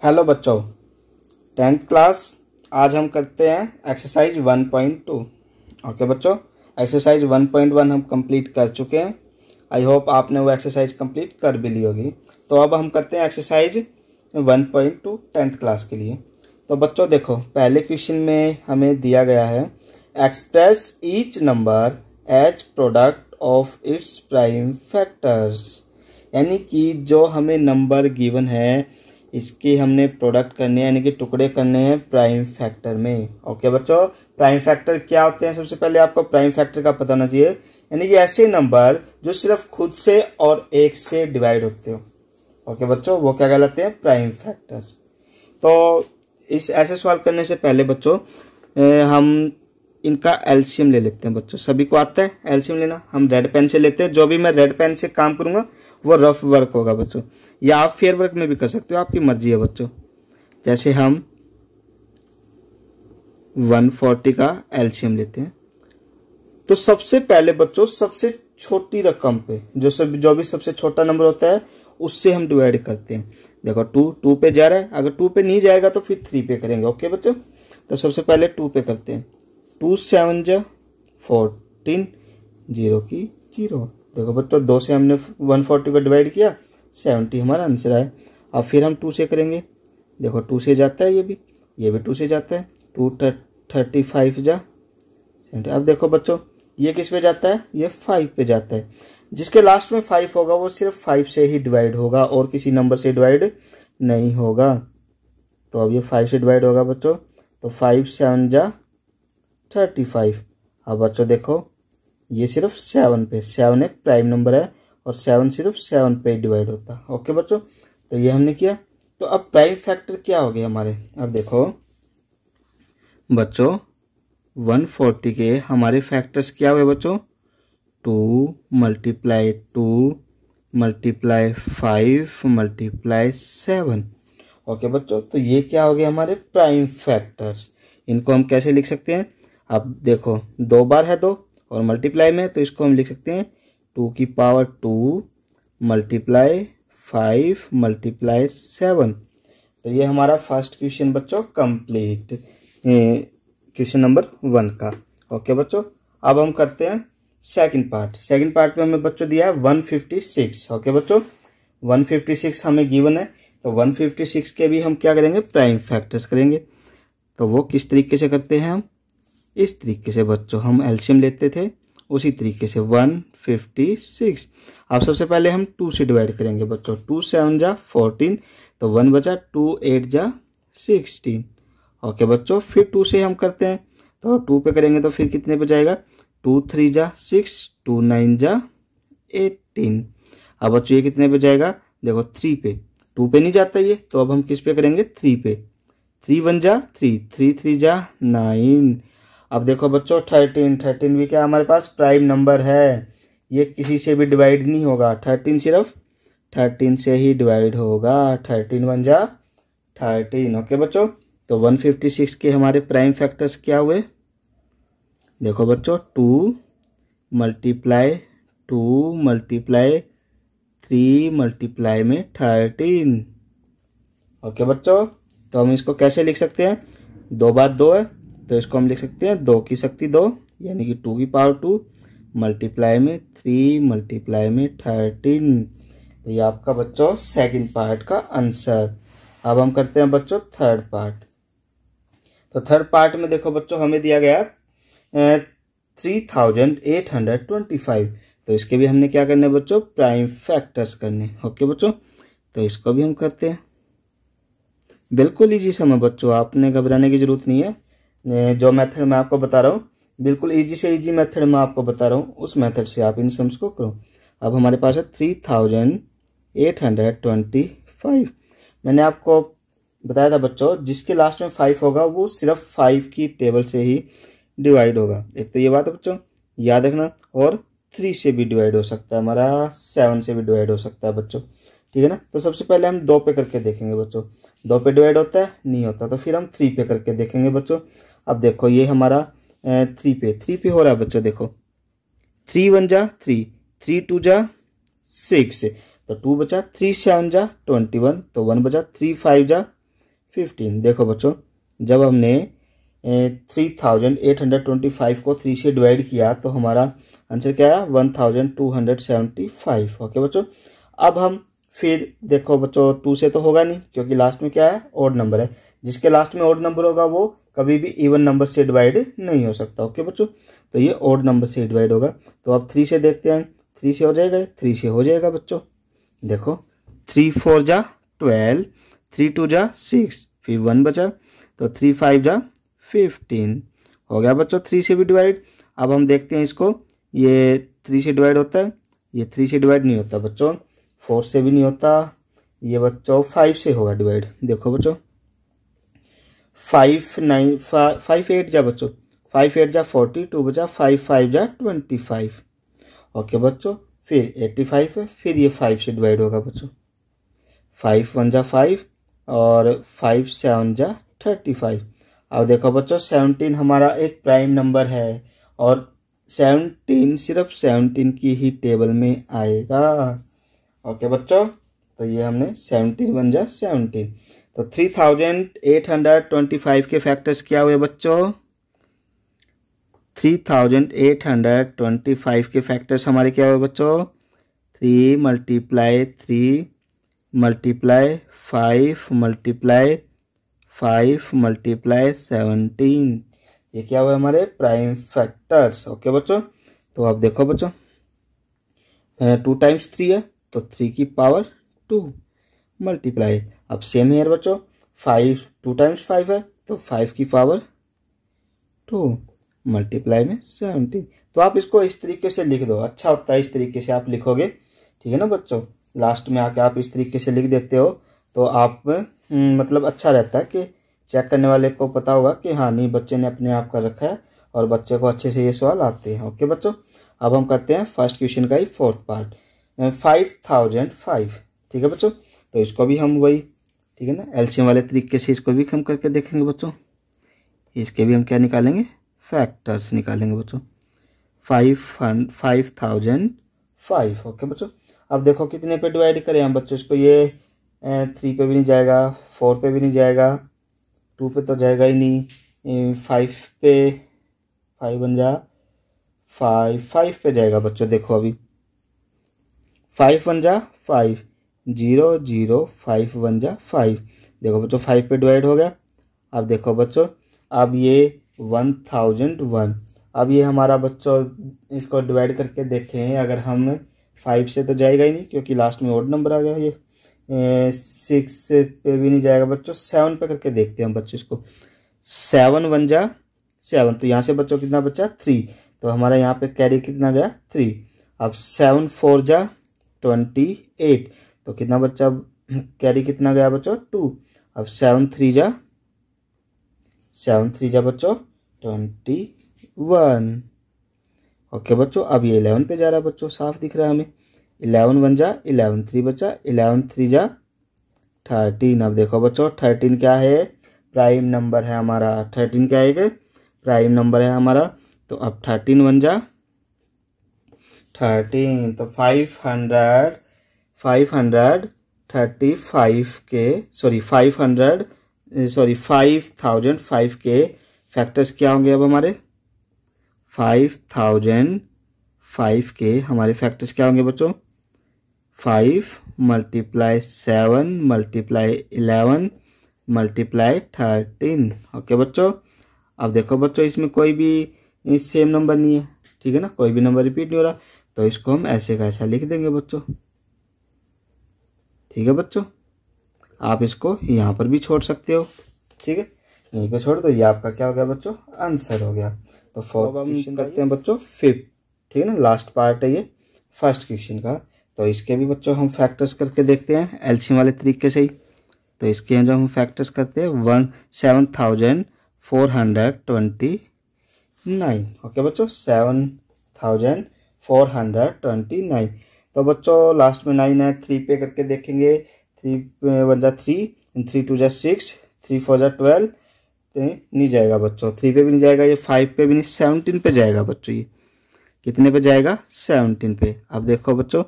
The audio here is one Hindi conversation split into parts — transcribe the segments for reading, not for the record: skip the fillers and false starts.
हेलो बच्चों, 10th क्लास। आज हम करते हैं एक्सरसाइज 1.2। ओके बच्चों, एक्सरसाइज 1.1 हम कंप्लीट कर चुके हैं। आई होप आपने वो एक्सरसाइज कंप्लीट कर भी ली होगी। तो अब हम करते हैं एक्सरसाइज 1.2 10th क्लास के लिए। तो बच्चों देखो, पहले क्वेश्चन में हमें दिया गया है express each number as product of its prime factors, यानी कि जो हमें नंबर गिवन है इसके हमने प्रोडक्ट करने हैं, यानी कि टुकड़े करने हैं प्राइम फैक्टर में। ओके बच्चों, प्राइम फैक्टर क्या होते हैं? सबसे पहले आपको प्राइम फैक्टर का पता होना चाहिए, यानी कि ऐसे नंबर जो सिर्फ खुद से और एक से डिवाइड होते हो। ओके बच्चों, वो क्या कहलाते हैं? Prime factors. तो इस ऐसे सवाल करने से पहले बच्चों हम इनका एलसीएम ले लेते हैं। बच्चों सभी को आता है एलसीएम लेना? हम रेड पेन से लेते हैं। जो भी मैं रेड पेन से काम करूंगा वो रफ वर्क होगा बच्चों, या आप फेयर वर्क में भी कर सकते हो, आपकी मर्जी है बच्चों। जैसे हम 140 का एलसीएम लेते हैं, तो सबसे पहले बच्चों सबसे छोटी रकम पे जो भी सबसे छोटा नंबर होता है उससे हम डिवाइड करते हैं। देखो 2 पे जा रहा है, अगर 2 पे नहीं जाएगा तो फिर 3 पे करेंगे। ओके बच्चों, तो सबसे पहले 2 पे करते हैं। 2 7 जा 14, 0 की 0। देखो बच्चों 2 से हमने 140 को डिवाइड किया, 70 हमारा आंसर आया। अब फिर हम 2 से करेंगे। देखो 2 से जाता है, ये भी 2 से जाता है। 2 35 जा 70। अब देखो बच्चों ये किस पे जाता है? ये 5 पे जाता है। जिसके लास्ट में 5 होगा वो सिर्फ 5 से ही डिवाइड होगा और किसी नंबर से डिवाइड नहीं होगा। तो अब ये 5 से डिवाइड होगा बच्चों, तो 5 7 जा 35। अब बच्चों देखो ये सिर्फ 7 पे, 7 एक प्राइम नंबर है और 7 सिर्फ 7 पे डिवाइड होता है। ओके बच्चों, तो ये हमने किया। तो अब प्राइम फैक्टर क्या हो गए हमारे? अब देखो बच्चों 140 के हमारे फैक्टर्स क्या हुए बच्चों? 2 × 2 × 5 × 7। ओके बच्चों, तो ये क्या हो गए हमारे प्राइम फैक्टर्स। इनको हम कैसे लिख सकते हैं? अब देखो 2 बार है 2 और मल्टीप्लाई में, तो इसको हम लिख सकते हैं 2 की पावर 2 × 5 × 7। तो ये हमारा फर्स्ट क्वेश्चन बच्चों कंप्लीट, क्वेश्चन नंबर 1 का। ओके बच्चों, अब हम करते हैं सेकंड पार्ट। सेकंड पार्ट में हमें बच्चों दिया है 156। ओके बच्चों 156 हमें गिवन है, तो 156 के भी हम क्या करेंगे? प्राइम फैक्टर्स करेंगे। तो वो किस तरीके से करते हैं? हम इस तरीके से बच्चों हम एलसीएम लेते थे, उसी तरीके से 156। अब सबसे पहले हम 2 से डिवाइड करेंगे बच्चों। 2 7 जा 14, तो 1 बचा। 2 8 जा 16। ओके बच्चों, फिर 2 से हम करते हैं, तो 2 पे करेंगे तो फिर कितने पे जाएगा? 2 3 जा 6, 2 9 जा 18। अब बच्चों ये कितने पे जाएगा? देखो 3 पे, 2 पे नहीं जाता ये, तो अब हम किस पे करेंगे? 3 पे। 3 1 जा 3, 3 3 जा 9। अब देखो बच्चों 13 भी क्या हमारे पास प्राइम नंबर है, ये किसी से भी डिवाइड नहीं होगा। 13 सिर्फ 13 से ही डिवाइड होगा। 13 1 जा 13। ओके बच्चों, तो 156 के हमारे प्राइम फैक्टर्स क्या हुए? देखो बच्चों 2 × 2 × 3 × में 13। ओके बच्चों, तो हम इसको कैसे लिख सकते हैं? 2 बार 2 है, तो इसको हम लिख सकते हैं 2 की शक्ति 2, यानी कि 2 की पावर 2 मल्टीप्लाई में 3 × में 13। तो ये आपका बच्चों सेकंड पार्ट का आंसर। अब हम करते हैं बच्चों थर्ड पार्ट। तो थर्ड पार्ट में देखो बच्चों हमें दिया गया 3825। तो इसके भी हमने क्या करने बच्चों? प्राइम फैक्टर्स करने। ओके बच्चों, तो इसको भी हम करते हैं। बिल्कुल ईजी सम है बच्चों, आपने घबराने की जरूरत नहीं है। जो मेथड मैं आपको बता रहा हूँ, बिल्कुल इजी से इजी मेथड मैं आपको बता रहा हूँ, उस मेथड से आप इन सम्स को करो। अब हमारे पास है 3825। मैंने आपको बताया था बच्चों, जिसके लास्ट में 5 होगा वो सिर्फ 5 की टेबल से ही डिवाइड होगा। एक तो ये बात है बच्चों, याद रखना। और 3 से भी डिवाइड हो सकता है हमारा, 7 से भी डिवाइड हो सकता है बच्चों, ठीक है ना। तो सबसे पहले हम 2 पे करके देखेंगे बच्चों। 2 पे डिवाइड होता है? नहीं होता। तो फिर हम 3 पे करके देखेंगे बच्चों। अब देखो ये हमारा 3 पे हो रहा है बच्चों। देखो 3 1 जा 3, 3 2 जा 6, तो 2 बचा। 3 7 जा 21, तो 1 बचा। 3 5 जा 15। देखो बच्चों, जब हमने 3825 को 3 से डिवाइड किया तो हमारा आंसर क्या आया 1275। ओके बच्चों, अब हम फिर देखो बच्चों 2 से तो होगा नहीं क्योंकि लास्ट में क्या है ओड नंबर है। जिसके लास्ट में ओड नंबर होगा वो कभी भी इवन नंबर से डिवाइड नहीं हो सकता। ओके बच्चों, तो ये ओड नंबर से डिवाइड होगा। तो अब 3 से देखते हैं, 3 से हो जाएगा, 3 से हो जाएगा बच्चों। देखो 3 4 जा 12, 3 2 जा 6, फिर 1 बचा, तो 3 5 जा 15 हो गया बच्चों 3 से भी डिवाइड। अब हम देखते हैं इसको, ये 3 से डिवाइड होता है, ये 3 से डिवाइड नहीं होता बच्चों, 4 से भी नहीं होता, ये बच्चों 5 से होगा डिवाइड। देखो बच्चों 5 8 जा बच्चों, 5 8 जा 40, 2 बचा, 5 5 जा 25। ओके बच्चों, फिर 85 है, फिर ये 5 से डिवाइड होगा बच्चों, 5 1 जा 5 और 5 7 जा 35। अब देखो बच्चों 17 हमारा एक प्राइम नंबर है और 17 सिर्फ 17 की ही टेबल में आएगा। ओके बच्चों, तो ये हमने 17 1 जा 17। तो 3825 के फैक्टर्स क्या हुए बच्चों, 3825 के फैक्टर्स हमारे क्या हुए बच्चों, 3 मल्टीप्लाई 3 मल्टीप्लाई 5 मल्टीप्लाई 5 मल्टीप्लाई 17, ये क्या हुआ हमारे प्राइम फैक्टर्स। ओके बच्चों, तो अब देखो बच्चों 2 टाइम्स 3 है तो 3 की पावर 2 मल्टीप्लाई, अब सेम हेयर बच्चों 5 2 टाइम्स 5 है तो 5 की पावर 2 मल्टीप्लाई में 17। तो आप इसको इस तरीके से लिख दो, अच्छा होता है इस तरीके से आप लिखोगे, ठीक है ना बच्चों। लास्ट में आके आप इस तरीके से लिख देते हो तो आप मतलब अच्छा रहता है कि चेक करने वाले को पता होगा कि हाँ नहीं बच्चे ने अपने आप कर रखा है और बच्चे को अच्छे से ये सवाल आते हैं। ओके बच्चों, अब हम करते हैं फर्स्ट क्वेश्चन का ही फोर्थ पार्ट, 5005। ठीक है बच्चों, तो इसको भी हम वही, ठीक है ना, एलसीएम वाले तरीके से इसको भी हम करके देखेंगे बच्चों। इसके भी हम क्या निकालेंगे, फैक्टर्स निकालेंगे बच्चों, 5005। ओके बच्चों, अब देखो कितने पे डिवाइड करें हम बच्चों इसको, ये 3 पे भी नहीं जाएगा, 4 पे भी नहीं जाएगा, 2 पे तो जाएगा ही नहीं, 5 पे 5 बन जा 5 पे जाएगा बच्चों। देखो अभी 5 बन जा 5 0 0 5 बन जा 5। देखो बच्चों 5 पे डिवाइड हो गया। अब देखो बच्चों, अब ये 1001, अब ये हमारा बच्चों इसको डिवाइड करके देखें, अगर हम 5 से तो जाएगा ही नहीं क्योंकि लास्ट में ओड नंबर आ गया, ये 6 पे भी नहीं जाएगा बच्चों, 7 पे करके देखते हैं हम बच्चों इसको, 7 1 जा 7, तो यहाँ से बच्चों कितना बचा 3, तो हमारा यहाँ पे कैरी कितना गया 3। अब 7 4 जा 28, तो कितना बच्चा कैरी कितना गया बच्चों 2। अब 7 3 जा बच्चों 21। ओके बच्चों, अब ये 11 पे जा रहा है बच्चों, साफ दिख रहा है हमें, 11 1 जा 11, 3 बचा, 11 3 जा 13। अब देखो बच्चों 13 क्या है, प्राइम नंबर है हमारा, 13 क्या है प्राइम नंबर है हमारा। तो अब 13 1 जा 13, तो 5005 के फैक्टर्स क्या होंगे अब हमारे, 5005 के हमारे फैक्टर्स क्या होंगे बच्चों, 5 मल्टीप्लाई 7 मल्टीप्लाई 11 मल्टीप्लाई 13। ओके बच्चों, अब देखो बच्चों इसमें कोई भी सेम नंबर नहीं है, ठीक है ना, कोई भी नंबर रिपीट नहीं हो रहा, तो इसको हम ऐसे का ऐसा लिख देंगे बच्चों। ठीक है बच्चों, आप इसको यहाँ पर भी छोड़ सकते हो, ठीक है, यहीं पे छोड़ दो, ये आपका क्या हो गया बच्चों, आंसर हो गया। तो फोर्थ क्वेश्चन करते हैं बच्चों, फिफ्थ, ठीक है ना, लास्ट पार्ट है ये फर्स्ट क्वेश्चन का। तो इसके भी बच्चों हम फैक्टर्स करके देखते हैं एलसीएम वाले तरीके से ही। तो इसके जो हम फैक्टर्स करते हैं 7429। ओके बच्चों, 7429। तो बच्चों लास्ट में 9 है, 3 पे करके देखेंगे, 3 1 जा 3, 3 2 जा 6, 3 4 जा 12, तो नहीं जाएगा बच्चों, 3 पे भी नहीं जाएगा, ये 5 पे भी नहीं, 17 पे जाएगा बच्चों, ये कितने पे जाएगा 17 पे। अब देखो बच्चों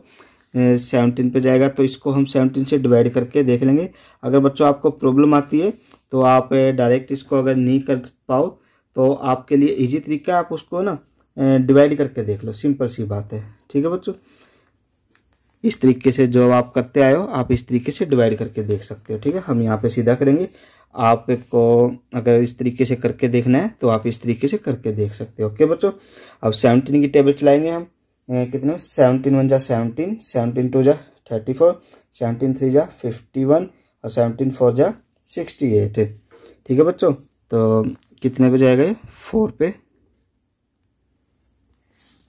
17 पे जाएगा, तो इसको हम 17 से डिवाइड करके देख लेंगे। अगर बच्चों आपको प्रॉब्लम आती है तो आप डायरेक्ट इसको अगर नहीं कर पाओ तो आपके लिए इजी तरीका है, आप उसको ना डिवाइड करके देख लो, सिंपल सी बात है। ठीक है बच्चों, इस तरीके से जो आप करते आए हो आप इस तरीके से डिवाइड करके देख सकते हो। ठीक है, हम यहाँ पे सीधा करेंगे, आपको अगर इस तरीके से करके देखना है तो आप इस तरीके से करके देख सकते हो। ओके बच्चों, अब 17 की टेबल चलाएंगे हम। कितने 17 1 जा 17, 17 2 जा 34, 17 3 जा 51 और 17 4 जा 68। ठीक है बच्चों, तो कितने पे जाएगा ये 4 पे।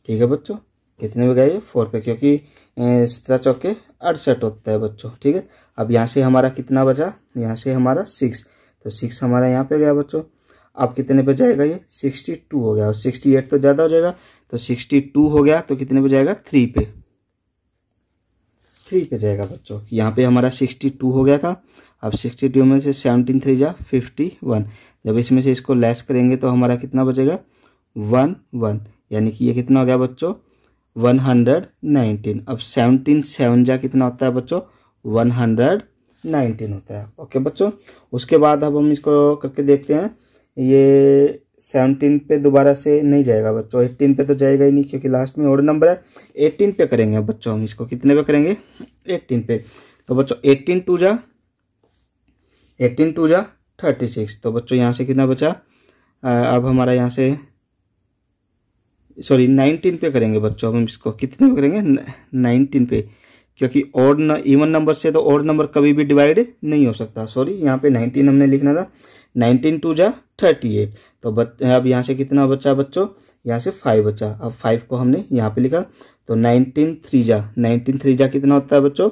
ठीक है बच्चों, कितने पे गया ये 4 पे, क्योंकि 17 चौके 68 होता है बच्चों। ठीक है, अब यहाँ से हमारा कितना बचा, यहाँ से हमारा 6, तो 6 हमारा यहाँ पे गया बच्चों। अब कितने पे जाएगा ये 62 हो गया, और 68 तो ज़्यादा हो जाएगा, तो 62 हो गया तो कितने पे जाएगा 3 पे, 3 पे जाएगा बच्चों। यहाँ पे हमारा 62 हो गया था। अब 62 में से 17 3 जा 51, जब इसमें से इसको लेस करेंगे तो हमारा कितना बचेगा 1 1, यानी कि ये कितना हो गया बच्चों 119। अब 17 7 जा कितना होता है बच्चों 119 होता है। ओके बच्चों, उसके बाद अब हम इसको करके देखते हैं। ये 17 पे दोबारा से नहीं जाएगा बच्चों, 18 पे तो जाएगा ही नहीं क्योंकि लास्ट में ऑड नंबर है। 18 पे करेंगे बच्चों हम इसको, कितने पे करेंगे 18 पे। तो बच्चों 18 2 जा 36, तो बच्चों यहाँ से कितना बचा, अब हमारा यहाँ से सॉरी 19 पे करेंगे बच्चों। अब हम इसको कितने पे करेंगे 19 पे, क्योंकि इवन नंबर से तो ऑड नंबर कभी भी डिवाइड नहीं हो सकता। सॉरी, यहाँ पे 19 हमने लिखना था। 19 2 जा 38, तो अब यहाँ से कितना बचा बच्चों, यहाँ से 5 बचा। अब 5 को हमने यहाँ पे लिखा, तो 19 3 जा कितना होता है बच्चों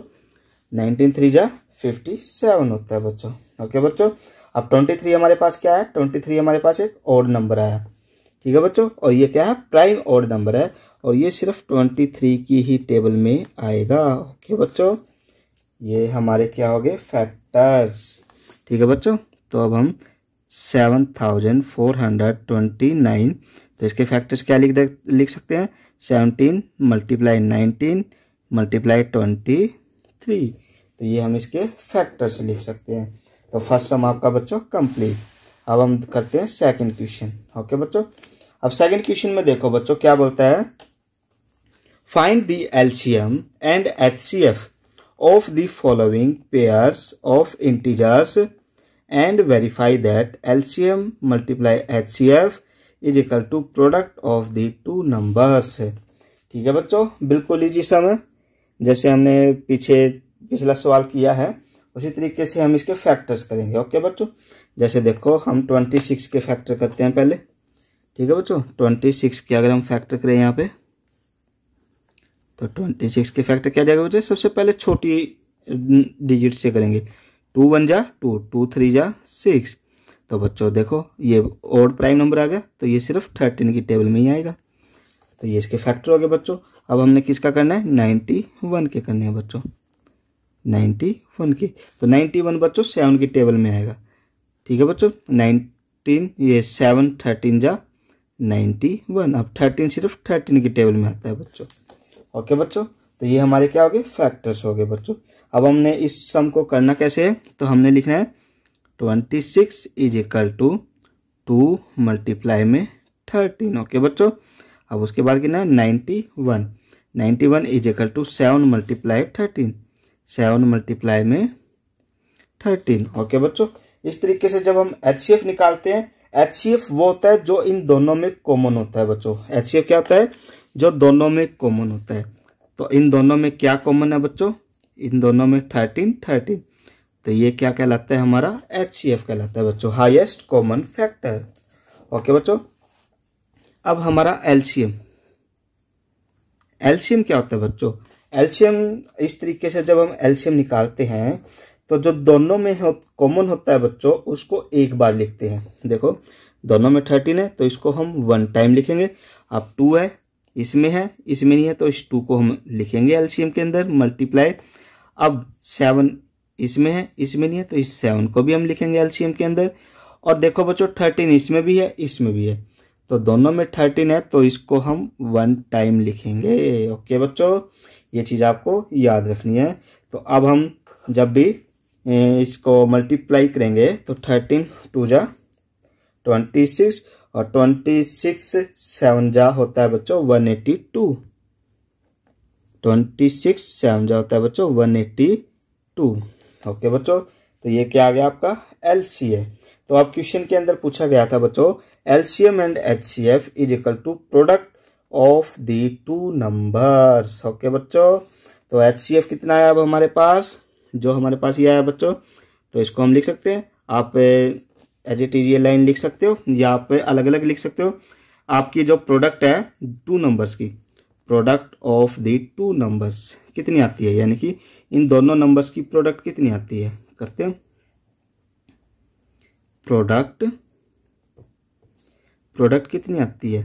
19 3 जा 57 होता है बच्चों। ओके बच्चों, अब 23 हमारे पास क्या है, 23 हमारे पास एक ऑड नंबर आया। ठीक है बच्चों, और ये क्या है प्राइम ऑड नंबर है, और ये सिर्फ 23 की ही टेबल में आएगा। ओके बच्चों, ये हमारे क्या हो गए फैक्टर्स। ठीक है बच्चों, तो अब हम 7429, तो इसके फैक्टर्स क्या लिख सकते हैं 17 × 19 × 23, तो ये हम इसके फैक्टर्स लिख सकते हैं। तो फर्स्ट सम आपका बच्चों कंप्लीट। अब हम करते हैं सेकंड क्वेश्चन। ओके बच्चों, अब सेकंड क्वेश्चन में देखो बच्चों क्या बोलता है, find the LCM and HCF of the following pairs of integers and verify that LCM × HCF is equal to product of the two numbers. ठीक है बच्चों, बिल्कुल इजी सम है, जैसे हमने पिछला सवाल किया है उसी तरीके से हम इसके फैक्टर्स करेंगे। ओके बच्चों, जैसे देखो हम 26 के फैक्टर करते हैं पहले। ठीक है बच्चों, 26 के अगर हम फैक्टर करें यहाँ पे, तो 26 के फैक्टर क्या जाएगा बच्चों, सबसे पहले छोटी डिजिट से करेंगे। 2 1 जा 2, 2 3 जा 6, तो बच्चों देखो ये ऑड प्राइम नंबर आ गया, तो ये सिर्फ 13 की टेबल में ही आएगा, तो ये इसके फैक्टर हो गए बच्चों। अब हमने किसका करना है 91 के करने हैं बच्चों, 91 की, तो 91 बच्चों 7 की टेबल में आएगा। ठीक है बच्चों, 19 ये 7 13 जा 91, अब 13 सिर्फ 13 की टेबल में आता है बच्चों। ओके बच्चों, तो ये हमारे क्या हो गए फैक्टर्स हो गए बच्चों। अब हमने इस सम को करना कैसे है, तो हमने लिखना है 26 इज इक्वल टू 2 × में 13। ओके बच्चों, अब उसके बाद कितना है 91 इज इक्वल टू 7 × 13, 7 × में 13। ओके बच्चों, इस तरीके से जब हम एचसीएफ निकालते हैं, एचसीएफ वो होता है जो इन दोनों में कॉमन होता है बच्चों। एचसीएफ क्या होता है, जो दोनों में कॉमन होता है। तो इन दोनों में क्या कॉमन है बच्चों, इन दोनों में 13, तो ये क्या कहलाता है हमारा एचसीएफ कहलाता है बच्चों, हाईएस्ट कॉमन फैक्टर। ओके बच्चों, अब हमारा एलसीएम क्या होता है बच्चों, एलसीएम इस तरीके से जब हम एलसीएम निकालते हैं तो जो दोनों में कॉमन होता है बच्चों उसको एक बार लिखते हैं। देखो दोनों में 13 है तो इसको हम 1 टाइम लिखेंगे। अब 2 है, इसमें नहीं है, तो इस 2 को हम लिखेंगे एलसीएम के अंदर मल्टीप्लाई। अब 7 इसमें है, इसमें नहीं है, तो इस 7 को भी हम लिखेंगे एलसीएम के अंदर। और देखो बच्चों 13 इसमें भी है, इसमें भी है, तो दोनों में 13 है तो इसको हम 1 टाइम लिखेंगे। ओके बच्चों, ये चीज़ आपको याद रखनी है। तो अब हम जब भी इसको मल्टीप्लाई करेंगे तो 13 2 जा 26 और 26 7 जा होता है बच्चों 182। 26 7 जा होता है बच्चों 182। ओके बच्चों, तो ये क्या आ गया आपका एलसीएम। तो अब क्वेश्चन के अंदर पूछा गया था बच्चों LCM and HCF is equal to product of the two numbers. Okay बच्चों, तो एचसीएफ कितना है अब हमारे पास, जो हमारे पास ये आया बच्चों, तो इसको हम लिख सकते हैं। आप एज इट इज ये लाइन लिख सकते हो या आप अलग अलग लिख सकते हो। आपकी जो प्रोडक्ट है टू नंबर्स की, product of the two numbers कितनी आती है, यानी कि इन दोनों नंबर्स की प्रोडक्ट कितनी आती है, करते हैं। प्रोडक्ट कितनी आती है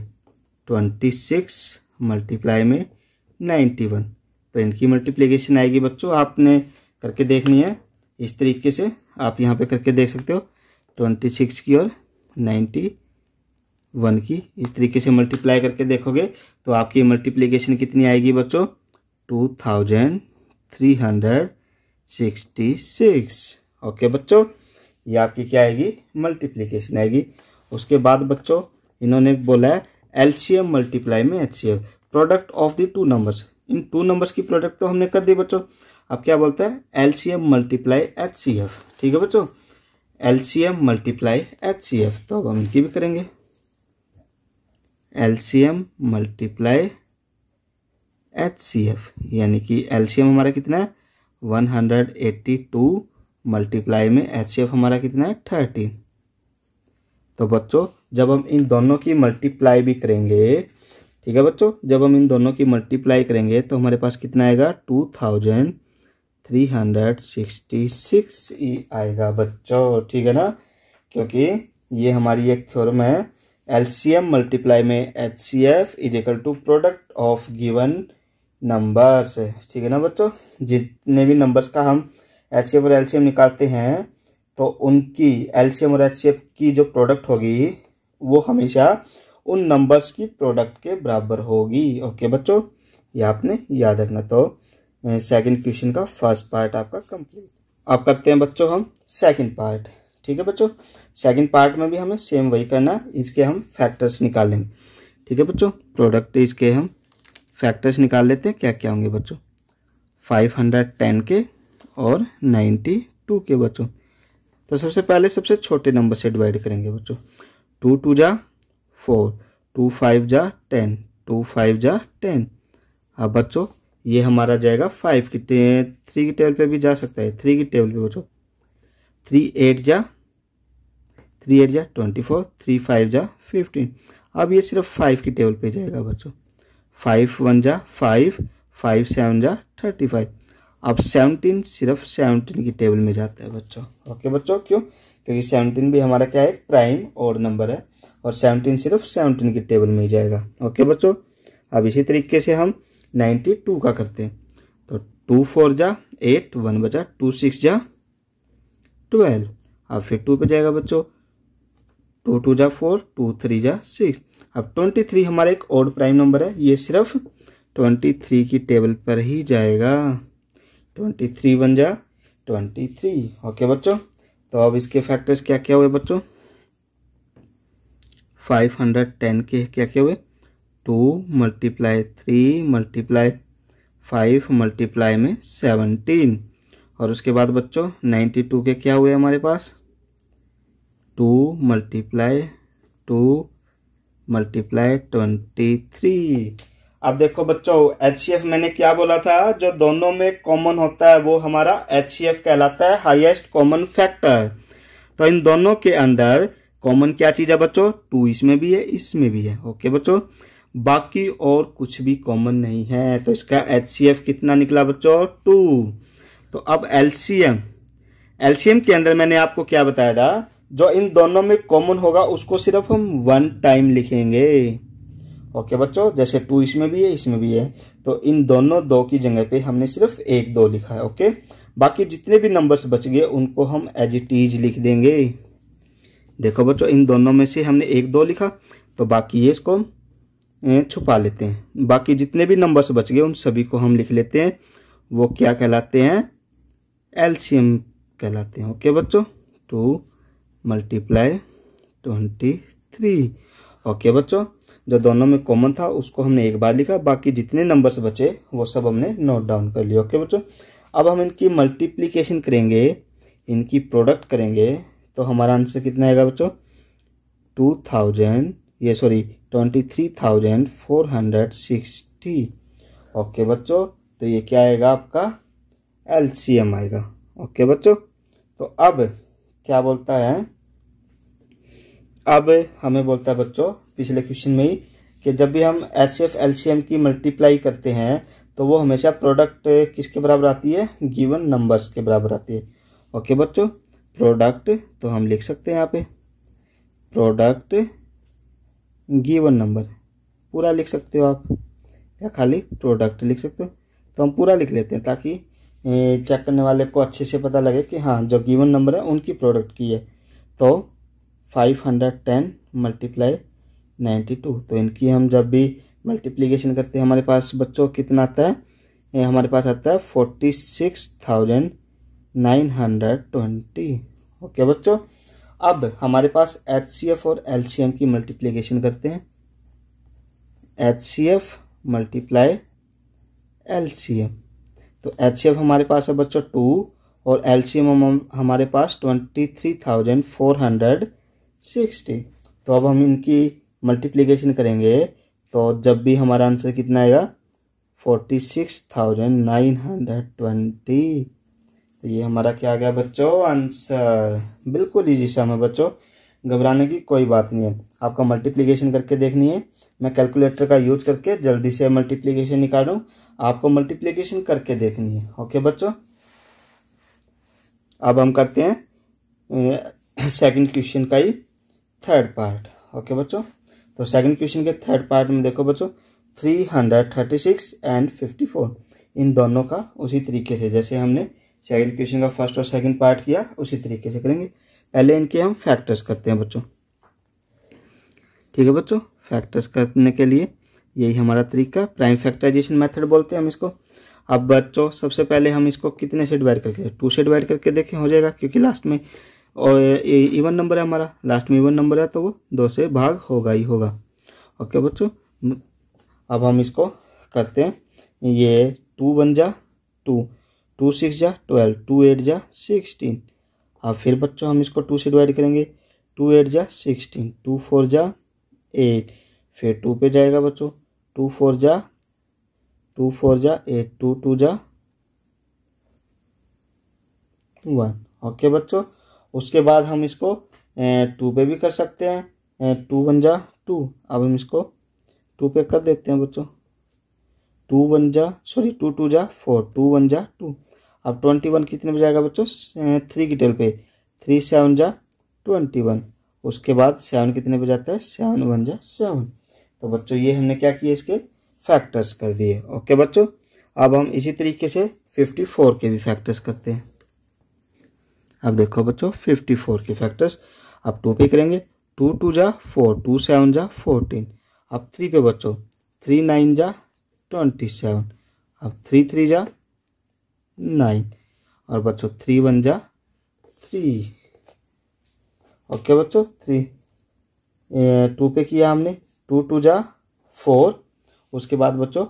26 मल्टीप्लाई में 91। तो इनकी मल्टीप्लिकेशन आएगी बच्चों, आपने करके देखनी है इस तरीके से। आप यहाँ पे करके देख सकते हो 26 की और 91 की इस तरीके से मल्टीप्लाई करके देखोगे तो आपकी मल्टीप्लिकेशन कितनी आएगी बच्चों 2366। ओके बच्चों, ये आपकी क्या आएगी मल्टीप्लिकेशन आएगी। उसके बाद बच्चों इन्होंने बोला है एलसीएम मल्टीप्लाई में HCF, product of the two numbers. In two numbers की प्रोडक्ट तो हमने कर दी बच्चों, अब क्या बोलता है एलसीएम मल्टीप्लाई एचसीएफ। ठीक है बच्चों, एलसीएम मल्टीप्लाई एचसीएफ, तो अब हम इनकी भी करेंगे। एलसीएम मल्टीप्लाई एचसीएफ, यानी कि एलसीएम हमारा कितना है 182 मल्टीप्लाई में एचसीएफ हमारा कितना है 13। तो बच्चों जब हम इन दोनों की मल्टीप्लाई भी करेंगे, ठीक है बच्चों, जब हम इन दोनों की मल्टीप्लाई करेंगे तो हमारे पास कितना आएगा 2366 ही आएगा बच्चों। ठीक है ना, क्योंकि ये हमारी एक थ्योरम है एलसीएम मल्टीप्लाई में HCF is equal to product of given numbers. ठीक है ना बच्चों, जितने भी नंबर्स का हम एचसीएफ और एलसीएम निकालते हैं तो उनकी एलसीएम और एचसीएफ की जो प्रोडक्ट होगी वो हमेशा उन नंबर्स की प्रोडक्ट के बराबर होगी। ओके बच्चों, ये आपने याद रखना। तो सेकंड क्वेश्चन का फर्स्ट पार्ट आपका कंप्लीट। अब करते हैं बच्चों हम सेकंड पार्ट। ठीक है बच्चों, सेकंड पार्ट में भी हमें सेम वही करना, इसके हम फैक्टर्स निकाल लेंगे। ठीक है बच्चों, प्रोडक्ट इसके हम फैक्टर्स निकाल लेते हैं। क्या क्या होंगे बच्चों 510 के और 92 के बच्चों। तो सबसे पहले सबसे छोटे नंबर से डिवाइड करेंगे बच्चों। 2 2 जा 4, 2 5 जा 10, 2 5 जा 10। अब बच्चों ये हमारा जाएगा 5 की 3 की टेबल पे भी जा सकता है, 3 की टेबल पे बच्चों। 3 8 जा 24, 3 5 जा 15। अब ये सिर्फ 5 की टेबल पे जाएगा बच्चों। 5 1 जा 5, 5 7 जा 35। अब 17 सिर्फ 17 की टेबल में जाता है बच्चों। ओके बच्चों, क्यों? क्योंकि 17 भी हमारा क्या है प्राइम और नंबर है और 17 सिर्फ 17 की टेबल में ही जाएगा। ओके बच्चों, अब इसी तरीके से हम 92 का करते हैं। तो 2 4 जा 8, 1 बचा, 2 6 जा 12। अब फिर 2 पे जाएगा बच्चों। 2 2 जा 4, 2 3 जा 6। अब 23 हमारा एक ऑड प्राइम नंबर है, ये सिर्फ 23 की टेबल पर ही जाएगा। 23 1 जा 23। ओके बच्चों, तो अब इसके फैक्टर्स क्या क्या हुए बच्चों 510 के क्या क्या हुए 2 मल्टीप्लाई 3 मल्टीप्लाई 5 मल्टीप्लाई में 17। और उसके बाद बच्चों 92 के क्या हुए हमारे पास 2 मल्टीप्लाई 23। अब देखो बच्चों एचसीएफ मैंने क्या बोला था, जो दोनों में कॉमन होता है वो हमारा एचसीएफ कहलाता है, हाईएस्ट कॉमन फैक्टर। तो इन दोनों के अंदर कॉमन क्या चीज है बच्चों 2 इसमें भी है इसमें भी है। ओके बच्चों, बाकी और कुछ भी कॉमन नहीं है, तो इसका एचसीएफ कितना निकला बच्चों 2। तो अब एलसीएम के अंदर मैंने आपको क्या बताया था, जो इन दोनों में कॉमन होगा उसको सिर्फ हम 1 टाइम लिखेंगे। ओके बच्चों, जैसे 2 इसमें भी है इसमें भी है, तो इन दोनों 2 की जगह पे हमने सिर्फ 1 2 लिखा है। ओके, बाकी जितने भी नंबर्स बच गए उनको हम एज इट इज लिख देंगे। देखो बच्चों इन दोनों में से हमने 1 2 लिखा, तो बाकी ये इसको छुपा लेते हैं। बाकी जितने भी नंबर्स बच गए उन सभी को हम लिख लेते हैं, वो क्या कहलाते हैं एलसीएम कहलाते हैं। ओके बच्चों, 2 मल्टीप्लाई 23। ओके बच्चों, जो दोनों में कॉमन था उसको हमने एक बार लिखा, बाकी जितने नंबर्स बचे वो सब हमने नोट डाउन कर लिए। ओके बच्चों, अब हम इनकी मल्टीप्लिकेशन करेंगे, इनकी प्रोडक्ट करेंगे, तो हमारा आंसर कितना आएगा बच्चों? 23,460। ओके बच्चों, तो ये क्या आएगा आपका? एलसीएम आएगा। ओके बच्चों, तो अब क्या बोलता है? अब हमें बोलता है बच्चों पिछले क्वेश्चन में ही कि जब भी हम एचसीएफ एलसीएम की मल्टीप्लाई करते हैं तो वो हमेशा प्रोडक्ट किसके बराबर आती है? गिवन नंबर्स के बराबर आती है। ओके बच्चों, प्रोडक्ट तो हम लिख सकते हैं यहाँ पे प्रोडक्ट गिवन नंबर, पूरा लिख सकते हो आप, या खाली प्रोडक्ट लिख सकते हो। तो हम पूरा लिख लेते हैं ताकि चेक करने वाले को अच्छे से पता लगे कि हाँ जो गिवन नंबर है उनकी प्रोडक्ट की है। तो 510 मल्टीप्लाई 92, तो इनकी हम जब भी मल्टीप्लिकेशन करते हैं हमारे पास बच्चों कितना आता है? हमारे पास आता है 46,920। ओके बच्चों, अब हमारे पास एचसीएफ और एलसीएम की मल्टीप्लिकेशन करते हैं। एचसीएफ मल्टीप्लाई एलसीएम, तो एचसीएफ हमारे पास है बच्चों 2 और एलसीएम हमारे पास 23,460। तो अब हम इनकी मल्टीप्लिकेशन करेंगे तो जब भी हमारा आंसर कितना आएगा? 46,920। तो ये हमारा क्या आ गया बच्चों? आंसर। बिल्कुल इजी सा है बच्चों, घबराने की कोई बात नहीं है। आपका मल्टीप्लिकेशन करके देखनी है, मैं कैलकुलेटर का यूज करके जल्दी से मल्टीप्लिकेशन निकालूं, आपको मल्टीप्लिकेशन करके देखनी है। ओके बच्चों, अब हम करते हैं सेकंड क्वेश्चन का ही थर्ड पार्ट। ओके बच्चों, तो सेकंड क्वेश्चन के थर्ड पार्ट में देखो बच्चों 336 एंड 54, इन दोनों का उसी तरीके से जैसे हमने सेकंड क्वेश्चन का फर्स्ट और सेकंड पार्ट किया उसी तरीके से करेंगे। पहले इनके हम फैक्टर्स करते हैं बच्चों। ठीक है बच्चों, फैक्टर्स करने के लिए यही हमारा तरीका, प्राइम फैक्टराइजेशन मेथड बोलते हैं हम इसको। अब बच्चों सबसे पहले हम इसको कितने से डिवाइड करके? 2 से डिवाइड करके देखें हो जाएगा, क्योंकि लास्ट में और इवन नंबर है हमारा, लास्ट में इवन नंबर है तो वो 2 से भाग होगा ही होगा। ओके बच्चों, अब हम इसको करते हैं, ये 2 बन जा 2, 2 6 जा 12, 2 8 जा 16। अब फिर बच्चों हम इसको 2 से डिवाइड करेंगे, 2 8 जा 16, 2 4 जा 8, फिर 2 पे जाएगा बच्चों, 2 4 जा 8, 2 2 जा 1। ओके बच्चों, उसके बाद हम इसको 2 पे भी कर सकते हैं, 2 1 जा 2। अब हम इसको 2 पे कर देते हैं बच्चों, 2 2 2 जा 4, 2 1 जा 2। अब 21 कितने पे जाएगा बच्चों? 3 की टेबल पे, 3 7 जा 21। उसके बाद 7 कितने पे जाता है? 7 1 जा 7। तो बच्चों ये हमने क्या किया? इसके फैक्टर्स कर दिए। ओके बच्चों, अब हम इसी तरीके से 54 के भी फैक्टर्स करते हैं। अब देखो बच्चों 54 के फैक्टर्स, अब 2 पे करेंगे, 2 2 जा 4, 2 7 जा 14। अब 3 पे बच्चों, 3 9 जा 27। अब 3 3 जा 9, और बच्चों 3 1 जा 3। ओके बच्चों, 2 पे किया हमने, 2 2 जा 4, उसके बाद बच्चों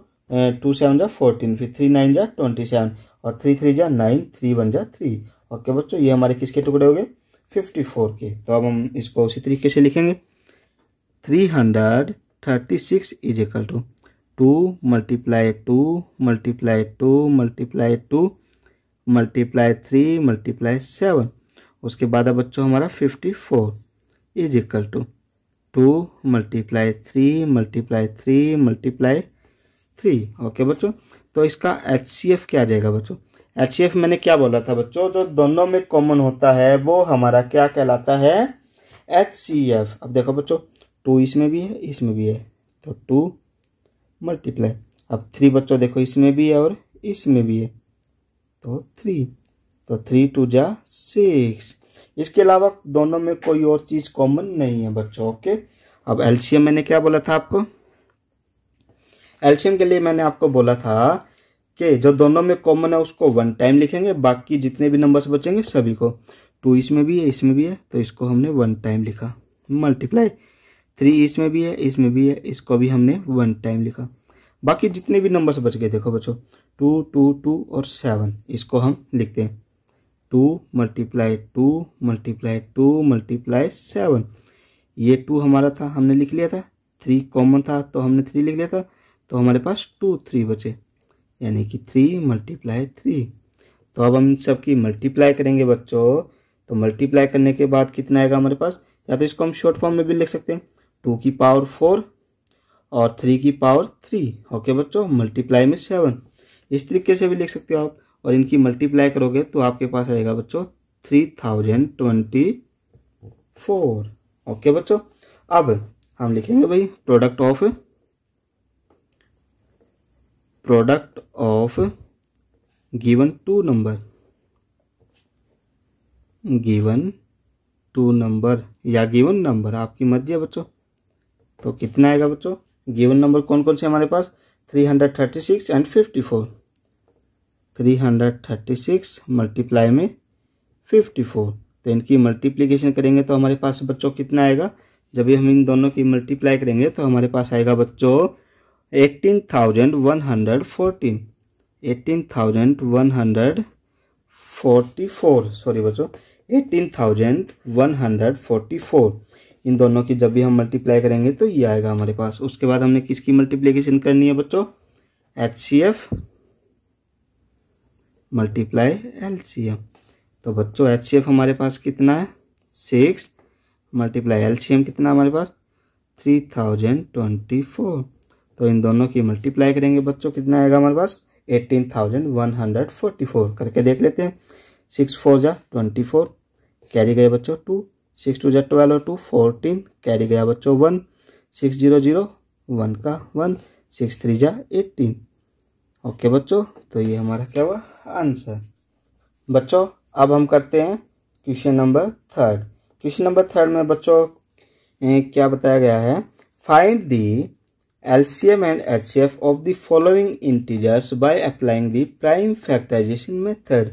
2 7 जा 14, फिर 3 9 जा 27, और 3 3 जा 9, 3 1 जा 3। ओके बच्चों, ये हमारे किसके टुकड़े हो गए? 54 के। तो अब हम इसको उसी तरीके से लिखेंगे, 336 is equal to 2 multiply 2 multiply 2 multiply 2 multiply 3 multiply 7। उसके बाद अब बच्चों हमारा 54 is equal to 2 multiply 3 multiply 3 multiply 3। Okay बच्चों, तो इसका एचसीएफ क्या आ जाएगा बच्चों? एचसीएफ मैंने क्या बोला था बच्चों? जो दोनों में कॉमन होता है वो हमारा क्या कहलाता है? एचसीएफ। अब देखो बच्चों 2 इसमें भी है इसमें भी है, तो 2 मल्टीप्लाई, अब 3 बच्चों देखो इसमें भी है और इसमें भी है, तो 3, तो 3 2 जा 6। इसके अलावा दोनों में कोई और चीज कॉमन नहीं है बच्चों। ओके, अब एलसीएम मैंने क्या बोला था आपको? एलसीएम के लिए मैंने आपको बोला था के जो दोनों में कॉमन है उसको 1 टाइम लिखेंगे, बाकी जितने भी नंबर्स बचेंगे सभी को, 2 इसमें भी है इसमें भी है तो इसको हमने 1 टाइम लिखा। मल्टीप्लाई 3 इसमें भी है इसमें भी है, इसको भी हमने 1 टाइम लिखा। बाकी जितने भी नंबर्स बच गए देखो बच्चों 2 2 2 और 7, इसको हम लिखते हैं 2 मल्टीप्लाई 2 मल्टीप्लाई 2 मल्टीप्लाई 7। ये 2 हमारा था हमने लिख लिया था, 3 कॉमन था तो हमने 3 लिख लिया था, तो हमारे पास 2 3 बचे, यानी कि 3 मल्टीप्लाई 3। तो अब हम इन सब की मल्टीप्लाई करेंगे बच्चों, तो मल्टीप्लाई करने के बाद कितना आएगा हमारे पास, या तो इसको हम शॉर्ट फॉर्म में भी लिख सकते हैं 2 की पावर 4 और 3 की पावर 3। ओके बच्चों, मल्टीप्लाई में 7, इस तरीके से भी लिख सकते हो आप। और इनकी मल्टीप्लाई करोगे तो आपके पास आएगा बच्चों 3024। ओके बच्चों, अब हम लिखेंगे भाई product of given two number या गिवन नंबर, आपकी मर्जी है बच्चों। तो कितना आएगा बच्चों, गिवन नंबर कौन कौन से हमारे पास 336 एंड 54। 336 मल्टीप्लाई में 54, तो इनकी मल्टीप्लिकेशन करेंगे तो हमारे पास बच्चों कितना आएगा, जब भी हम इन दोनों की मल्टीप्लाई करेंगे तो हमारे पास आएगा बच्चों 18,114। 18,144 सॉरी बच्चों 18,144। इन दोनों की जब भी हम मल्टीप्लाई करेंगे तो ये आएगा हमारे पास। उसके बाद हमने किसकी मल्टीप्लिकेशन करनी है बच्चों, HCF मल्टीप्लाई LCM। तो बच्चों HCF हमारे पास कितना है 6 मल्टीप्लाई LCM कितना हमारे पास 3024। तो इन दोनों की मल्टीप्लाई करेंगे बच्चों कितना आएगा हमारे पास 18,144। करके देख लेते हैं। 6 4 जा 24, कैरी गए बच्चों 2, 6 2 जा 12 और 2 14, कैरी गया बच्चों 1, 6 0 0 1 का 1, 6 3 जा 18। ओके बच्चों, तो ये हमारा क्या हुआ आंसर। बच्चों अब हम करते हैं क्वेश्चन नंबर 3। क्वेश्चन नंबर 3 में बच्चों क्या बताया गया है, find the LCM and HCF of the following integers by applying the prime factorization method.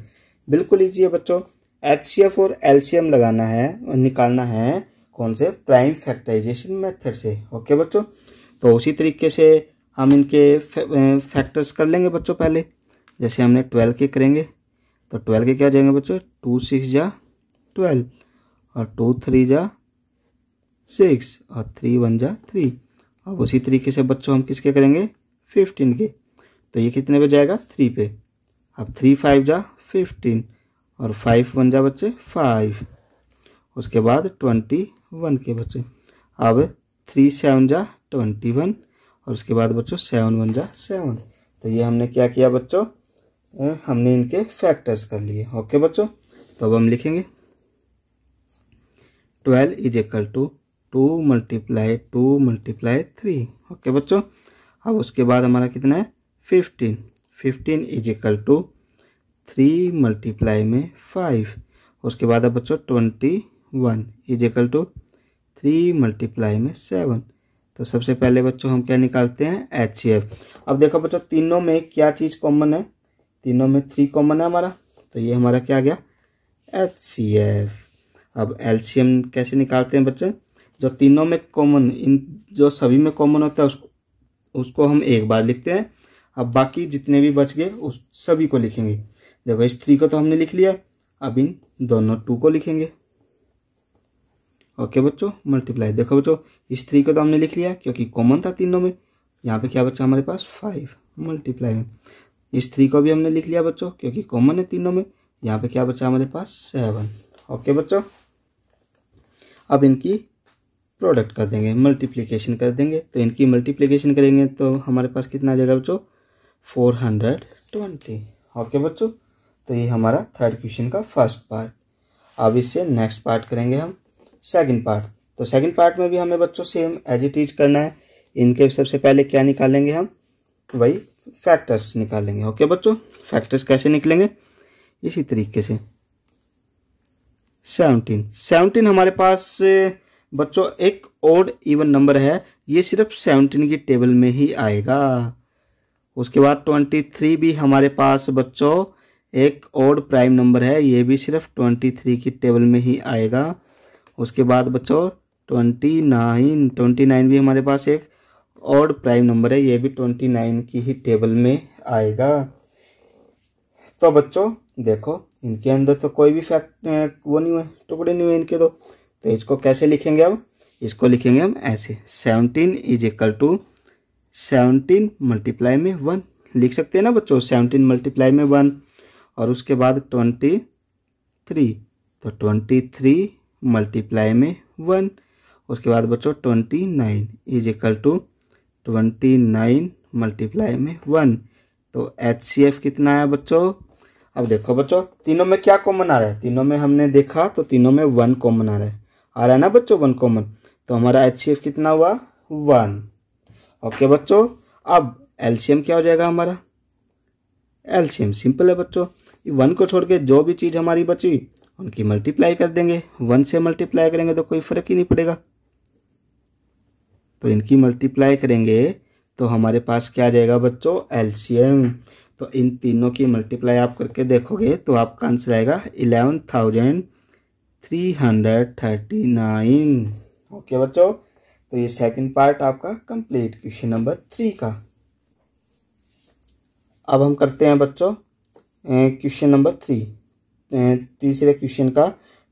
बिल्कुल इजी है बच्चों, HCF और LCM लगाना है और निकालना है कौन से, प्राइम फैक्टराइजेशन मेथड से। ओके बच्चों, तो उसी तरीके से हम इनके फैक्टर्स कर लेंगे बच्चों। पहले जैसे हमने 12 के करेंगे तो 12 के क्या हो जाएंगे बच्चों 2 6 जा 12 और 2 3 जा 6 और 3 1 जा 3। अब उसी तरीके से बच्चों हम किसके करेंगे 15 के, तो ये कितने पे जाएगा 3 पे। अब 3 5 जा 15 और 5 1 जा बच्चे 5। उसके बाद 21 के बच्चे, अब 3 7 जा 21 और उसके बाद बच्चों 7 1 जा 7। तो ये हमने क्या किया बच्चों, हमने इनके फैक्टर्स कर लिए। ओके बच्चों, तो अब हम लिखेंगे 12 is equal to 2 multiply 2 multiply 3। Okay बच्चों, अब उसके बाद हमारा कितना है 15। 15 इज इक्वल टू 3 मल्टीप्लाई में 5। उसके बाद अब बच्चों 21 इज इक्वल टू 3 मल्टीप्लाई में 7। तो सबसे पहले बच्चों हम क्या निकालते हैं HCF। अब देखो बच्चों तीनों में क्या चीज़ कॉमन है, तीनों में 3 कॉमन है हमारा, तो ये हमारा क्या आ गया HCF। अब LCM कैसे निकालते हैं बच्चे, जो तीनों में कॉमन, इन जो सभी में कॉमन होता है उसको हम एक बार लिखते हैं। अब बाकी जितने भी बच गए उस सभी को लिखेंगे। देखो इस 3 को तो हमने लिख लिया, अब इन दोनों 2 को लिखेंगे। ओके बच्चों, मल्टीप्लाई देखो बच्चों इस 3 को तो हमने लिख लिया क्योंकि कॉमन था तीनों में। यहाँ पे क्या बच्चा हमारे पास 5 मल्टीप्लाई में, इस 3 को भी हमने लिख लिया बच्चों क्योंकि कॉमन है तीनों में। यहाँ पे क्या बचा हमारे पास 7। ओके बच्चों, अब इनकी प्रोडक्ट कर देंगे, मल्टीप्लिकेशन कर देंगे। तो इनकी मल्टीप्लिकेशन करेंगे तो हमारे पास कितना आ जाएगा बच्चों 420। ओके बच्चों, तो ये हमारा 3rd क्वेश्चन का फर्स्ट पार्ट। अब इससे नेक्स्ट पार्ट करेंगे हम 2nd पार्ट। तो 2nd पार्ट में भी हमें बच्चों सेम एज इट इज करना है। इनके सबसे पहले क्या निकालेंगे हम, वही फैक्टर्स निकालेंगे। ओके बच्चों, फैक्टर्स कैसे निकलेंगे, इसी तरीके से 17 हमारे पास बच्चों एक ओड इवन नंबर है, ये सिर्फ 17 की टेबल में ही आएगा। उसके बाद 23 भी हमारे पास बच्चों एक ऑड प्राइम नंबर है, ये भी सिर्फ 23 की टेबल में ही आएगा। उसके बाद बच्चों 29 भी हमारे पास एक ऑड प्राइम नंबर है, ये भी 29 की ही टेबल में आएगा। तो बच्चों देखो इनके अंदर तो कोई भी फैक्ट वो नहीं हुए, टुकड़े नहीं हुए इनके तो इसको कैसे लिखेंगे? अब इसको लिखेंगे हम ऐसे, 17 इज इक्वल टू 17 मल्टीप्लाई में 1 लिख सकते हैं ना बच्चों, 17 मल्टीप्लाई में 1। और उसके बाद 23, तो 23 मल्टीप्लाई में 1। उसके बाद बच्चों 29 इज इक्वल टू 29 मल्टीप्लाई में 1। तो HCF कितना है बच्चों? अब देखो बच्चों तीनों में क्या कॉमन आ रहा है, तीनों में हमने देखा तो तीनों में 1 कॉमन आ रहा है ना बच्चों, 1 कॉमन। तो हमारा HCF कितना हुआ? 1। ओके बच्चों, अब LCM क्या हो जाएगा हमारा? LCM सिंपल है बच्चों, 1 को छोड़ के जो भी चीज़ हमारी बची उनकी मल्टीप्लाई कर देंगे। 1 से मल्टीप्लाई करेंगे तो कोई फर्क ही नहीं पड़ेगा, तो इनकी मल्टीप्लाई करेंगे तो हमारे पास क्या आ जाएगा बच्चों? LCM। तो इन तीनों की मल्टीप्लाई आप करके देखोगे तो आपका आंसर आएगा 11,339। ओके बच्चों, तो ये सेकंड पार्ट आपका कंप्लीट क्वेश्चन नंबर 3 का। अब हम करते हैं बच्चों क्वेश्चन नंबर 3, तीसरे क्वेश्चन का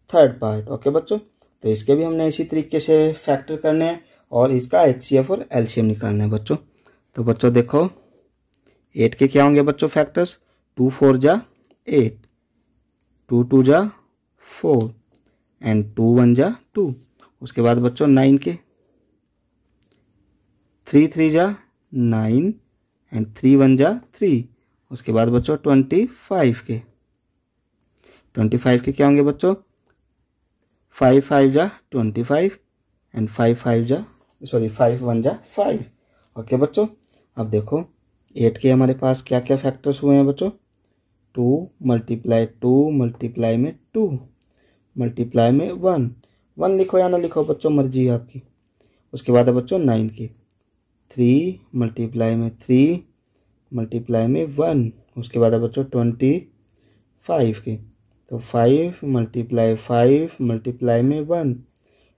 थर्ड पार्ट। ओके बच्चों, तो इसके भी हमने इसी तरीके से फैक्टर करने हैं और इसका HCF और LCM निकालना है बच्चों। तो बच्चों देखो 8 के क्या होंगे बच्चों फैक्टर्स? 2 4 जा 8, 2 2 जा 4 एंड 2 1 जा 2। उसके बाद बच्चों 9 के 3 3 जा 9 एंड 3 1 जा 3। उसके बाद बच्चों 25 के क्या होंगे बच्चों? 5 5 जा 25 एंड 5 1 जा 5। ओके बच्चों, अब देखो 8 के हमारे पास क्या क्या फैक्टर्स हुए हैं बच्चों? 2 मल्टीप्लाई 2 मल्टीप्लाई में 2 मल्टीप्लाई में 1 लिखो या ना लिखो बच्चों, मर्जी है आपकी। उसके बाद है बच्चों 9 के 3 मल्टीप्लाई में 3 मल्टीप्लाई में 1। उसके बाद है बच्चों 25 के, तो 5 मल्टीप्लाई 5 मल्टीप्लाई में 1।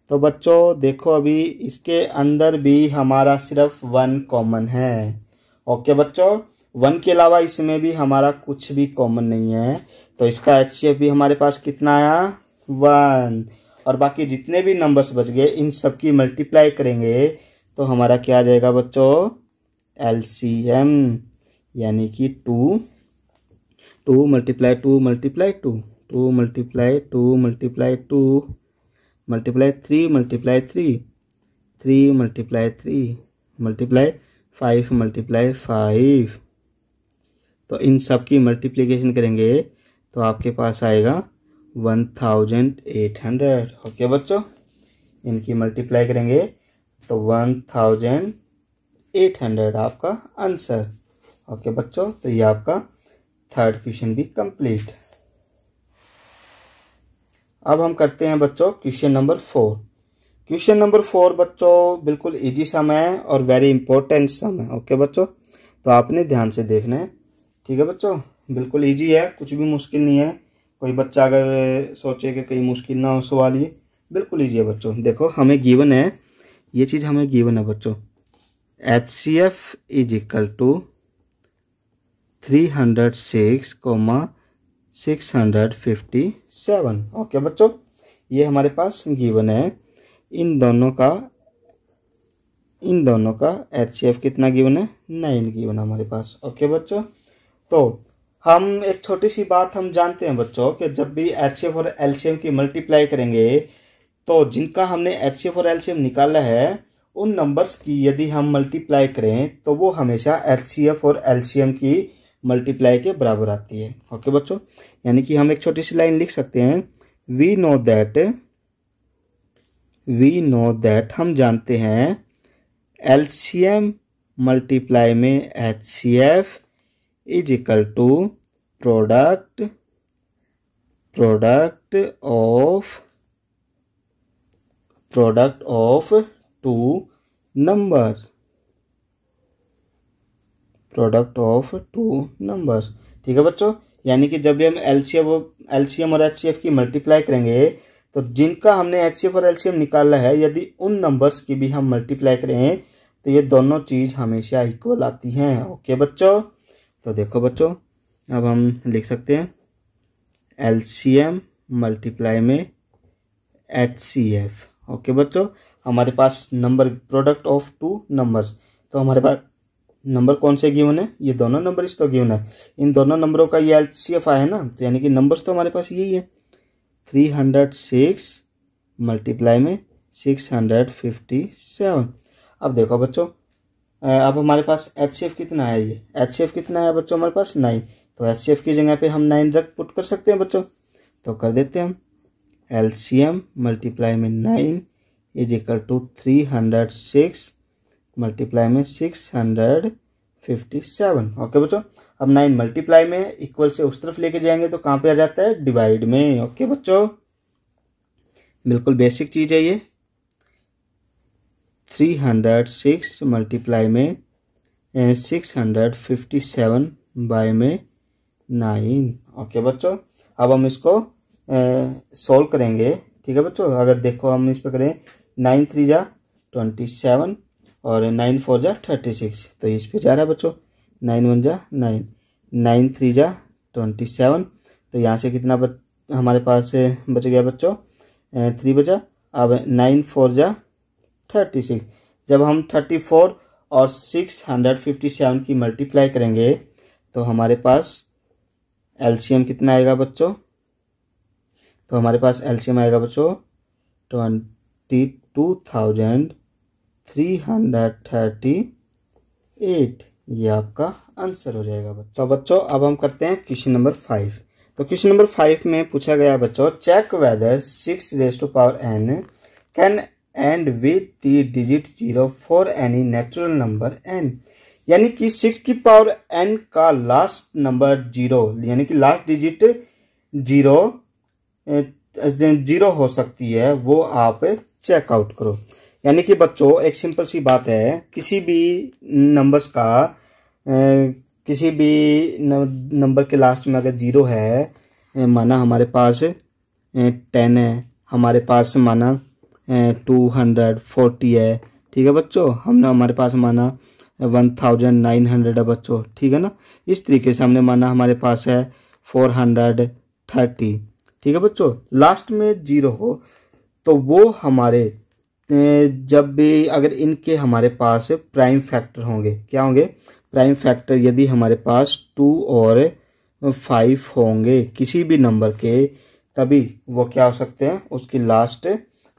तो बच्चों देखो अभी इसके अंदर भी हमारा सिर्फ 1 कॉमन है। ओके बच्चों, 1 के अलावा इसमें भी हमारा कुछ भी कॉमन नहीं है, तो इसका HCF भी हमारे पास कितना आया? 1। और बाकी जितने भी नंबर्स बच गए इन सब की मल्टीप्लाई करेंगे तो हमारा क्या आ जाएगा बच्चों? LCM, यानी कि 2 multiply 2 multiply 2 2 multiply 2 multiply 2 multiply 3 multiply 3 3 multiply 3 multiply 5 multiply 5। तो इन सब की मल्टीप्लिकेशन करेंगे तो आपके पास आएगा 1800। ओके बच्चों, इनकी मल्टीप्लाई करेंगे तो 1800 आपका आंसर। ओके बच्चों, तो ये आपका थर्ड क्वेश्चन भी कंप्लीट। अब हम करते हैं बच्चों क्वेश्चन नंबर 4। क्वेश्चन नंबर 4 बच्चों बिल्कुल इजी सम है और वेरी इंपॉर्टेंट सम है। ओके बच्चों, तो आपने ध्यान से देखना है, ठीक है बच्चों। बिल्कुल इजी है, कुछ भी मुश्किल नहीं है। कोई बच्चा अगर सोचे कि कहीं मुश्किल ना हो सवाल, ये बिल्कुल इजी है बच्चों। देखो हमें गिवन है, ये चीज़ हमें गिवन है बच्चों, HCF is equal to 306,657। Okay बच्चों, ये हमारे पास गिवन है। इन दोनों का HCF कितना गिवन है? 9 गिवन है हमारे पास। ओके बच्चों, तो हम एक छोटी सी बात हम जानते हैं बच्चों कि जब भी HCF और LCM की मल्टीप्लाई करेंगे तो जिनका हमने HCF और LCM निकाला है उन नंबर्स की यदि हम मल्टीप्लाई करें तो वो हमेशा HCF और LCM की मल्टीप्लाई के बराबर आती है। ओके बच्चों, यानी कि हम एक छोटी सी लाइन लिख सकते हैं, वी नो दैट हम जानते हैं LCM मल्टीप्लाई में HCF is equal to product of two numbers. Product of two numbers. ठीक है बच्चों, यानी कि जब भी हम एलसीएम और एचसीएफ की मल्टीप्लाई करेंगे तो जिनका हमने एचसीएफ और एलसीएम निकाला है, यदि उन नंबर्स की भी हम मल्टीप्लाई करें तो ये दोनों चीज़ हमेशा इक्वल आती हैं। ओके बच्चों, तो देखो बच्चों, अब हम लिख सकते हैं एलसीएम मल्टीप्लाई में एचसीएफ। ओके बच्चों, हमारे पास number product of two numbers, तो हमारे पास नंबर कौन से गिवन है, ये दोनों नंबर इस तो गिवन है, इन दोनों नंबरों का ये एलसीएफ आया है ना, तो यानी कि नंबर्स तो हमारे पास यही है 306 मल्टीप्लाई में 657। अब देखो बच्चों, अब हमारे पास एचसीएफ कितना है, ये एचसीएफ कितना है बच्चों हमारे पास 9, तो एचसीएफ की जगह पे हम 9 रख पुट कर सकते हैं बच्चों, तो कर देते हैं हम एलसीएम मल्टीप्लाई में 9 इज इक्वल टू 306 मल्टीप्लाई में 657। ओके बच्चों, अब 9 मल्टीप्लाई में इक्वल से उस तरफ लेके जाएंगे तो कहाँ पे आ जाता है, डिवाइड में। ओके बच्चों, बिल्कुल बेसिक चीज है ये। 306 मल्टीप्लाई में 657 बाय में 9। ओके बच्चों, अब हम इसको सोल्व करेंगे। ठीक है बच्चों, अगर देखो हम इस पर करें 9 3 जा 27 और 9 4 जा 36, तो इस पे जा रहा है बच्चों 9 1 जा 9, 9 3 जा 27, तो यहाँ से कितना हमारे पास बच गया बच्चों 3 बचा। अब 9 4 जा 36, जब हम 34 और 657 की मल्टीप्लाई करेंगे तो हमारे पास एलसीएम कितना आएगा बच्चों, तो हमारे पास एलसीएम आएगा बच्चों 22,338। ये आपका आंसर हो जाएगा बच्चों। तो बच्चों अब हम करते हैं क्वेश्चन नंबर 5। तो क्वेश्चन नंबर 5 में पूछा गया बच्चों, check whether 6 raised to power n can end with the digit 0 for any natural number n। यानी कि 6 की पावर n का लास्ट नंबर 0, यानी कि लास्ट डिजिट 0 हो सकती है, वो आप चेकआउट करो। यानी कि बच्चों एक सिंपल सी बात है, किसी भी नंबर्स का किसी भी नंबर के लास्ट में अगर 0 है, माना हमारे पास 10 है, हमारे पास माना 240 है, ठीक है बच्चों, हमने हमारे पास माना 1900 है बच्चों, ठीक है ना। इस तरीके से हमने माना हमारे पास है 430, ठीक है बच्चों। लास्ट में 0 हो तो वो हमारे जब भी अगर इनके हमारे पास प्राइम फैक्टर होंगे, क्या होंगे प्राइम फैक्टर, यदि हमारे पास 2 और 5 होंगे किसी भी नंबर के, तभी वो क्या हो सकते हैं, उसकी लास्ट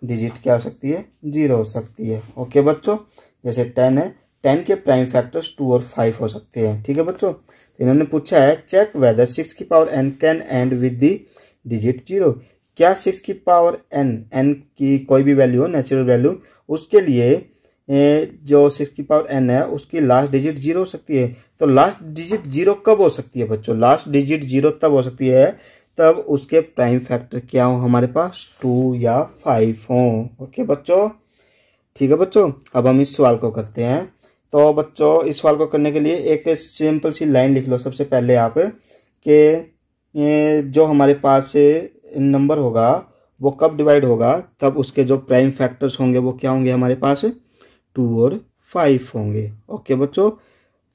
डिजिट क्या हो सकती है, 0 हो सकती है। ओके बच्चों, जैसे 10 है, 10 के प्राइम फैक्टर्स 2 और 5 हो सकते हैं, ठीक है बच्चों। तो इन्होंने पूछा है चेक वेदर 6 की power n can end with the digit 0। क्या 6 की पावर n की कोई भी वैल्यू हो, नेचुरल वैल्यू, उसके लिए जो 6 की पावर n है उसकी लास्ट डिजिट 0 हो सकती है। तो लास्ट डिजिट 0 कब हो सकती है बच्चों, लास्ट डिजिट 0 तब हो सकती है तब उसके प्राइम फैक्टर क्या हो हमारे पास, 2 या 5 हो। ओके बच्चों, ठीक है बच्चों। अब हम इस सवाल को करते हैं। तो बच्चों इस सवाल को करने के लिए एक सिंपल सी लाइन लिख लो सबसे पहले आप, कि जो हमारे पास नंबर होगा वो कब डिवाइड होगा, तब उसके जो प्राइम फैक्टर्स होंगे वो क्या होंगे हमारे पास, 2 और 5 होंगे। ओके बच्चों,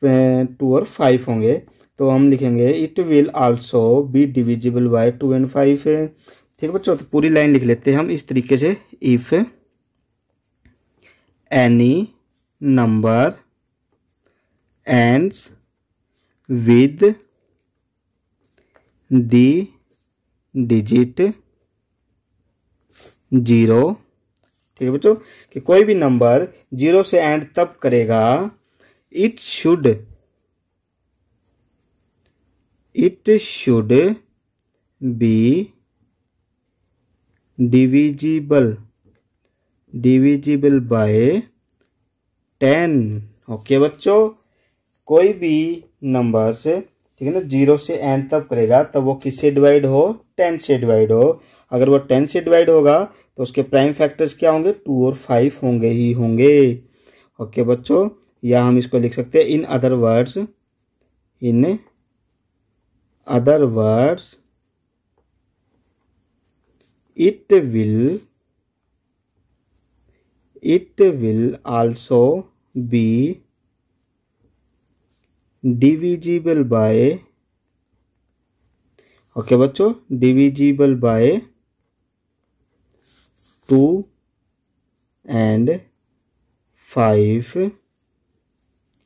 2 और 5 होंगे। तो हम लिखेंगे it will also be divisible by 2 and 5। ठीक है बच्चों, तो पूरी लाइन लिख लेते हैं हम इस तरीके से, if any number ends with the digit 0, ठीक है बच्चों, कि कोई भी नंबर 0 से एंड तब करेगा, it should be divisible by 10। Okay बच्चों, कोई भी नंबर से, ठीक है ना, 0 से एंड तब करेगा तब वो किससे डिवाइड हो, 10 से डिवाइड हो। अगर वो 10 से डिवाइड होगा तो उसके प्राइम फैक्टर्स क्या होंगे, 2 और 5 होंगे ही होंगे। ओके बच्चों, या हम इसको लिख सकते हैं in other words, in other words it will also be divisible by, okay बच्चों, divisible by 2 and 5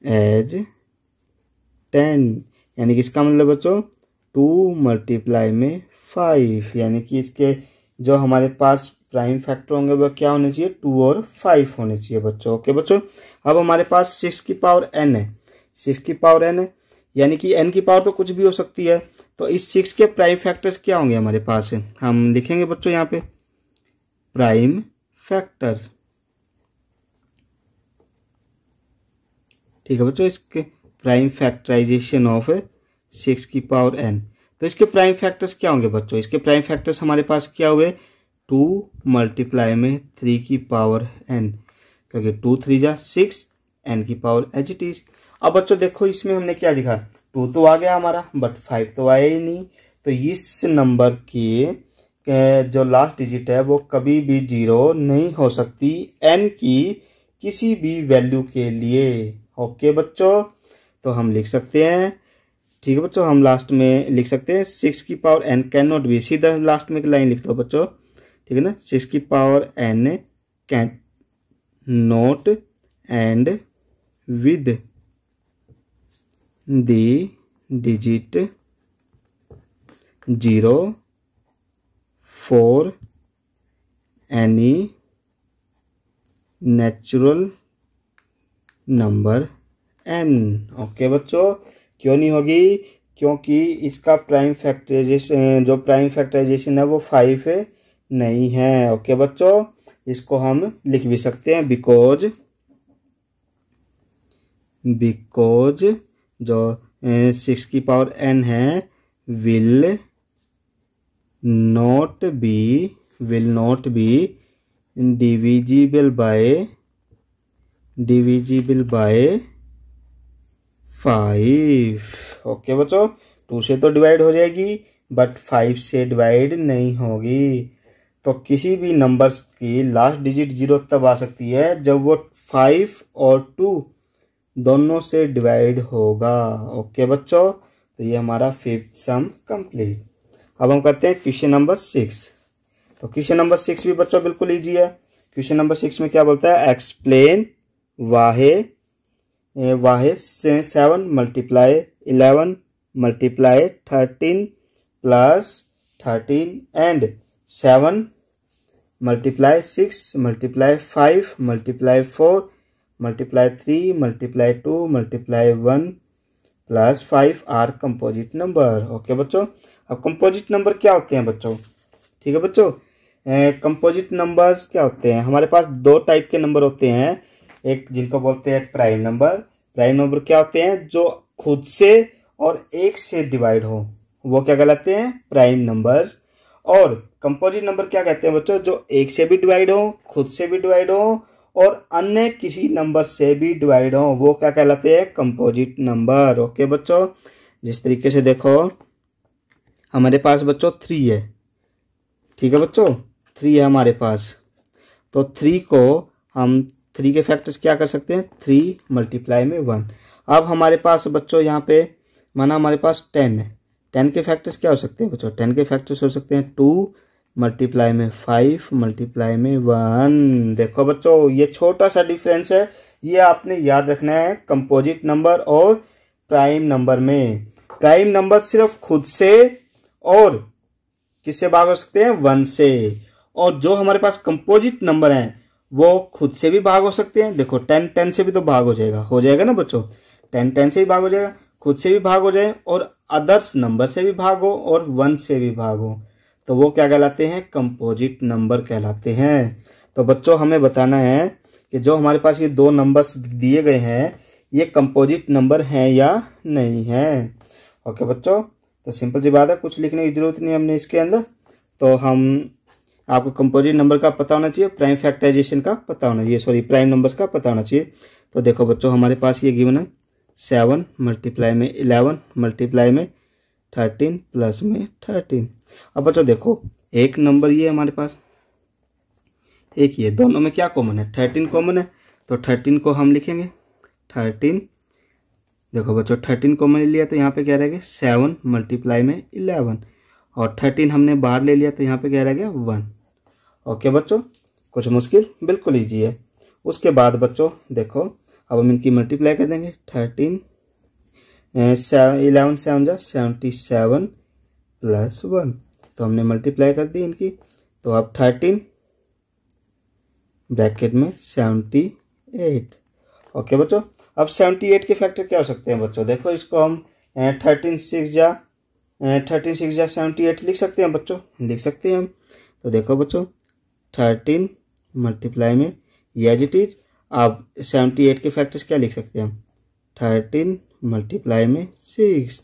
as 10। यानी कि इसका मतलब बच्चों 2 मल्टीप्लाई में 5, यानी कि इसके जो हमारे पास प्राइम फैक्टर होंगे वह क्या होने चाहिए, 2 और 5 होने चाहिए बच्चों। ओके बच्चों, अब हमारे पास 6 की पावर n है, 6 की पावर n है, यानी कि n की पावर तो कुछ भी हो सकती है। तो इस 6 के प्राइम फैक्टर्स क्या होंगे हमारे पास है, हम लिखेंगे बच्चों यहाँ पे प्राइम फैक्टर। ठीक है बच्चों, इसके प्राइम फैक्टराइजेशन ऑफ 6 की पावर n। तो इसके प्राइम फैक्टर्स क्या होंगे बच्चों, इसके प्राइम फैक्टर्स हमारे पास क्या हुए, 2 मल्टीप्लाई में 3 की पावर n, क्योंकि 2 3 जा 6, n की पावर एज इट इज। अब बच्चों देखो इसमें हमने क्या लिखा, 2 तो आ गया हमारा बट 5 तो आया ही नहीं। तो इस नंबर की जो लास्ट डिजिट है वो कभी भी 0 नहीं हो सकती n की किसी भी वैल्यू के लिए। ओके बच्चों, तो हम लिख सकते हैं, ठीक है बच्चों, हम लास्ट में लिख सकते हैं 6 की power n can not be, सीधा लास्ट में एक लाइन लिख दो बच्चों, ठीक है ना, 6 की power n can not and with the digit 0 for any natural number n। Okay बच्चों, क्यों नहीं होगी, क्योंकि इसका प्राइम फैक्टराइजेशन, जो प्राइम फैक्टराइजेशन है वो 5 नहीं है। ओके बच्चों, इसको हम लिख भी सकते हैं बिकॉज जो 6 की पावर n है will not be divisible by 5। Okay बच्चों, 2 से तो डिवाइड हो जाएगी बट 5 से डिवाइड नहीं होगी। तो किसी भी नंबर्स की लास्ट डिजिट 0 तब आ सकती है जब वो 5 और 2 दोनों से डिवाइड होगा। ओके बच्चों, तो ये हमारा 5th सम कंप्लीट। अब हम करते हैं क्वेश्चन नंबर 6। तो क्वेश्चन नंबर 6 भी बच्चों बिल्कुल ईजी है। क्वेश्चन नंबर 6 में क्या बोलता है, explain why 7 multiply 11 multiply 13 plus 13 and 7 multiply 6 multiply 5 multiply 4 multiply 3 multiply 2 multiply 1 plus 5 are composite number. Okay बच्चों, अब कंपोजिट नंबर क्या होते हैं बच्चों, ठीक है बच्चों, कंपोजिट नंबर्स क्या होते हैं, हमारे पास 2 टाइप के नंबर होते हैं, एक जिनको बोलते हैं प्राइम नंबर। प्राइम नंबर क्या होते हैं, जो खुद से और 1 से डिवाइड हो, वो क्या कहलाते हैं, प्राइम नंबर्स। और कंपोजिट नंबर क्या कहते हैं बच्चों, जो 1 से भी डिवाइड हो, खुद से भी डिवाइड हो और अन्य किसी नंबर से भी डिवाइड हो, वो क्या कहलाते हैं, कंपोजिट नंबर। ओके बच्चों, जिस तरीके से देखो हमारे पास बच्चों 3 है, ठीक है बच्चों, 3 है हमारे पास। तो 3 को हम 3 के फैक्टर्स क्या कर सकते हैं, 3 मल्टीप्लाई में 1। अब हमारे पास बच्चों यहाँ पे माना हमारे पास 10 है, 10 के फैक्टर्स क्या हो सकते हैं बच्चों, 10 के फैक्टर्स हो सकते हैं 2 मल्टीप्लाई में 5 मल्टीप्लाई में 1। देखो बच्चों, ये छोटा सा डिफरेंस है, ये आपने याद रखना है कंपोजिट नंबर और प्राइम नंबर में। प्राइम नंबर सिर्फ खुद से और किससे भाग हो सकते हैं, 1 से। और जो हमारे पास कंपोजिट नंबर हैं वो खुद से भी भाग हो सकते हैं। देखो 10 से भी तो भाग हो जाएगा ना बच्चों, 10 से भी भाग हो जाएगा, खुद से भी भाग हो जाए और अदर्स नंबर से भी भाग हो और 1 से भी भाग हो, तो वो क्या कहलाते हैं, कंपोजिट नंबर कहलाते हैं। तो बच्चों हमें बताना है कि जो हमारे पास ये 2 नंबर्स दिए गए हैं ये कंपोजिट नंबर हैं या नहीं है। ओके बच्चों, तो सिंपल सी बात है, कुछ लिखने की जरूरत नहीं हमने इसके अंदर। तो हम आपको कंपोजिट नंबर का पता होना चाहिए, प्राइम फैक्टराइजेशन का पता होना चाहिए, सॉरी प्राइम नंबर्स का पता होना चाहिए। तो देखो बच्चों हमारे पास ये गिवन है 7 मल्टीप्लाई में 11 मल्टीप्लाई में 13 प्लस में 13। अब बच्चों देखो एक नंबर ये हमारे पास, एक ये, दोनों में क्या कॉमन है, 13 कॉमन है, तो 13 को हम लिखेंगे 13। देखो बच्चों 13 कॉमन ले लिया तो यहाँ पे क्या रहेगा 7 मल्टीप्लाई में 11, और 13 हमने बाहर ले लिया तो यहाँ पे क्या रहेगा 1। ओके बच्चों, कुछ मुश्किल, बिल्कुल ईजी है। उसके बाद बच्चों देखो अब हम इनकी मल्टीप्लाई कर देंगे। 13 11 7 जा 77 प्लस 1, तो हमने मल्टीप्लाई कर दी इनकी। तो अब 13 ब्रैकेट में 78। ओके बच्चों, अब 78 के फैक्टर क्या हो सकते हैं बच्चों, देखो इसको हम 13 6 जा 78 लिख सकते हैं बच्चों, लिख सकते हैं हम। तो देखो बच्चों 13 मल्टीप्लाई में ये एज इट इज। अब 78 के फैक्टर्स क्या लिख सकते हैं हम, 13 मल्टीप्लाई में 6।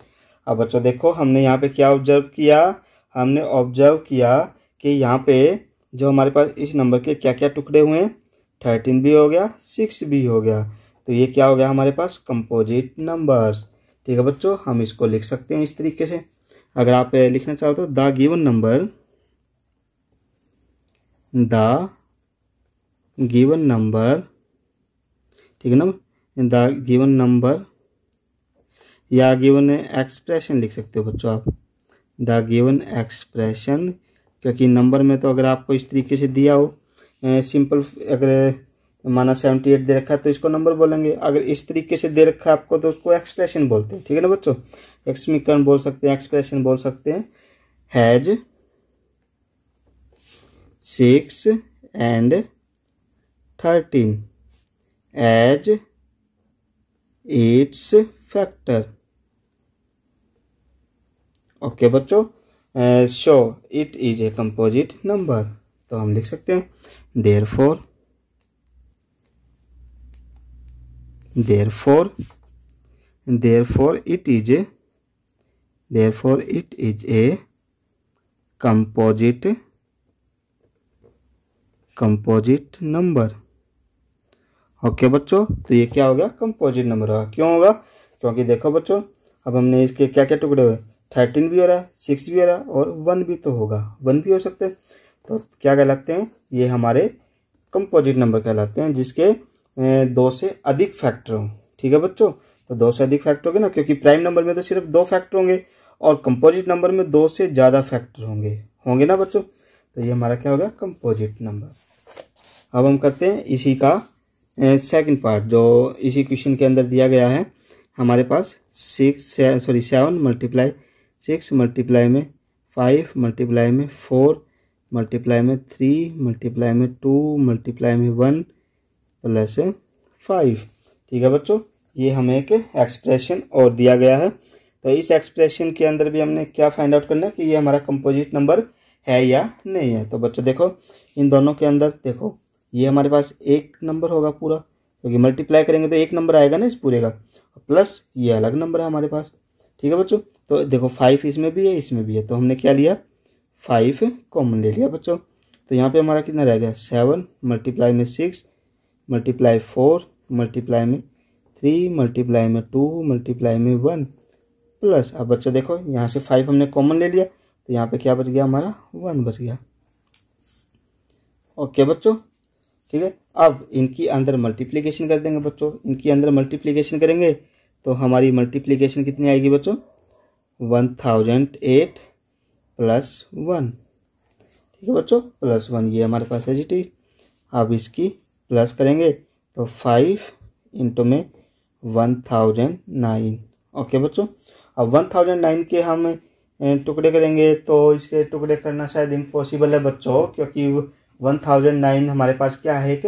अब बच्चों देखो हमने यहाँ पे क्या ऑब्जर्व किया, हमने ऑब्जर्व किया कि यहाँ पे जो हमारे पास इस नंबर के क्या क्या टुकड़े हुए हैं, 13 भी हो गया 6 भी हो गया, तो ये क्या हो गया हमारे पास कंपोजिट नंबर। ठीक है बच्चों, हम इसको लिख सकते हैं इस तरीके से। अगर आप लिखना चाहो तो द गिवन नंबर ठीक है ना, द गिवन नंबर या गिवन एक्सप्रेशन लिख सकते हो बच्चों आप, द गिवन एक्सप्रेशन, क्योंकि नंबर में तो अगर आपको इस तरीके से दिया हो सिंपल, अगर माना 78 दे रखा है तो इसको नंबर बोलेंगे, अगर इस तरीके से दे रखा है आपको तो उसको एक्सप्रेशन बोलते हैं। ठीक है ना बच्चों, एक समीकरण बोल सकते हैं, एक्सप्रेशन बोल सकते हैं। Has 6 and 13 as its factor. Okay बच्चों, show it is a composite number, तो हम लिख सकते हैं therefore it is a composite number. Okay बच्चों, तो ये क्या होगा कंपोजिट नंबर होगा। क्यों होगा, क्योंकि देखो बच्चों अब हमने इसके क्या क्या टुकड़े हुए, 13 भी हो रहा है, 6 भी हो रहा है, और 1 भी तो होगा, 1 भी हो सकते हैं, तो क्या कहलाते हैं, ये हमारे कंपोजिट नंबर कहलाते हैं, जिसके 2 से अधिक फैक्टर हों। ठीक है बच्चों, तो 2 से अधिक फैक्टर होंगे ना, क्योंकि प्राइम नंबर में तो सिर्फ 2 फैक्टर होंगे और कंपोजिट नंबर में 2 से ज़्यादा फैक्टर होंगे ना बच्चों, तो ये हमारा क्या होगा कंपोजिट नंबर। अब हम करते हैं इसी का सेकंड पार्ट, जो इसी क्वेश्चन के अंदर दिया गया है हमारे पास 7 मल्टीप्लाई 6 मल्टीप्लाई में 5 मल्टीप्लाई में 4 मल्टीप्लाई में 3 मल्टीप्लाई में 2 मल्टीप्लाई में 1 प्लस 5। ठीक है बच्चों, ये हमें एक एक्सप्रेशन और दिया गया है, तो इस एक्सप्रेशन के अंदर भी हमने क्या फाइंड आउट करना है कि ये हमारा कंपोजिट नंबर है या नहीं है। तो बच्चों देखो इन दोनों के अंदर देखो ये हमारे पास एक नंबर होगा पूरा, क्योंकि मल्टीप्लाई करेंगे तो एक नंबर आएगा ना इस पूरे का, प्लस ये अलग नंबर है हमारे पास। ठीक है बच्चों, तो देखो 5 इसमें भी है इसमें भी है, तो हमने क्या लिया 5 कॉमन ले लिया बच्चों। तो यहाँ पे हमारा कितना रह गया 7 मल्टीप्लाई में 6 मल्टीप्लाई 4 मल्टीप्लाई में 3 मल्टीप्लाई में 2 मल्टीप्लाई में 1 प्लस। अब बच्चों देखो यहाँ से 5 हमने कॉमन ले लिया, तो यहाँ पे क्या बच गया हमारा 1 बच गया। ओके बच्चों, ठीक है, अब इनकी अंदर मल्टीप्लिकेशन कर देंगे बच्चों। इनकी अंदर मल्टीप्लिकेशन करेंगे तो हमारी मल्टीप्लिकेशन कितनी आएगी बच्चों 1008 प्लस 1। ठीक है बच्चों, प्लस 1 ये हमारे पास है जी। अब इसकी प्लस करेंगे तो 5 इंटू में 1009। ओके बच्चों, अब 1009 के हम टुकड़े करेंगे तो इसके टुकड़े करना शायद इम्पॉसिबल है बच्चों, क्योंकि 1009 हमारे पास क्या है एक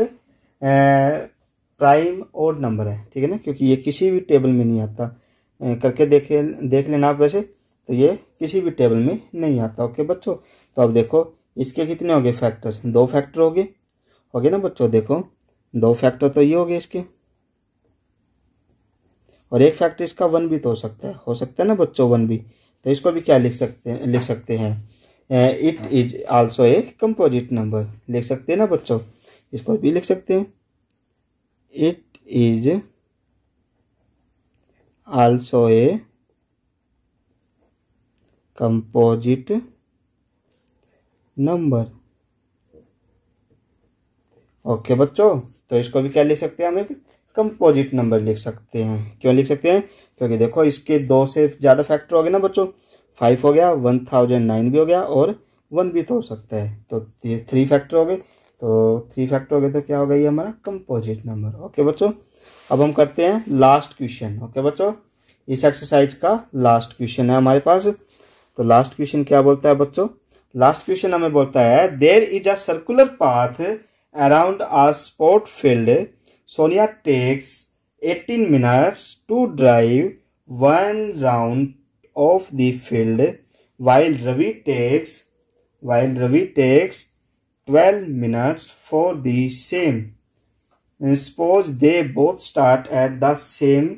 प्राइम ओड नंबर है। ठीक है ना, क्योंकि ये किसी भी टेबल में नहीं आता, करके देख लेना आप, वैसे तो ये किसी भी टेबल में नहीं आता। ओके बच्चों, तो अब देखो इसके कितने हो गए फैक्टर्स, 2 फैक्टर हो गए ना बच्चों। देखो 2 फैक्टर तो ये हो गए इसके, और एक फैक्टर इसका 1 भी तो हो सकता है ना बच्चों 1 भी, तो इसको भी क्या लिख सकते हैं it is also a composite number लिख सकते हैं ना बच्चों, इसको भी लिख सकते हैं it is also a composite number. Okay बच्चों, तो इसको भी क्या लिख सकते हैं, हम एक कंपोजिट नंबर लिख सकते हैं। क्यों लिख सकते हैं, क्योंकि देखो इसके 2 से ज़्यादा फैक्टर हो गए ना बच्चों, 5 हो गया, 1009 भी हो गया और 1 भी तो हो सकता है, तो ये 3 फैक्टर हो गए, तो 3 फैक्टर हो गए तो क्या होगा, ये हमारा कंपोजिट नंबर। ओके बच्चों, अब हम करते हैं लास्ट क्वेश्चन। ओके बच्चों, इस एक्सरसाइज का लास्ट क्वेश्चन है हमारे पास। तो लास्ट क्वेश्चन क्या बोलता है बच्चों, लास्ट क्वेश्चन हमें बोलता है there is a circular path around a sport field, Sonia takes 18 minutes to drive 1 round of the field while Ravi takes 12 minutes for the same. Suppose they both start at the same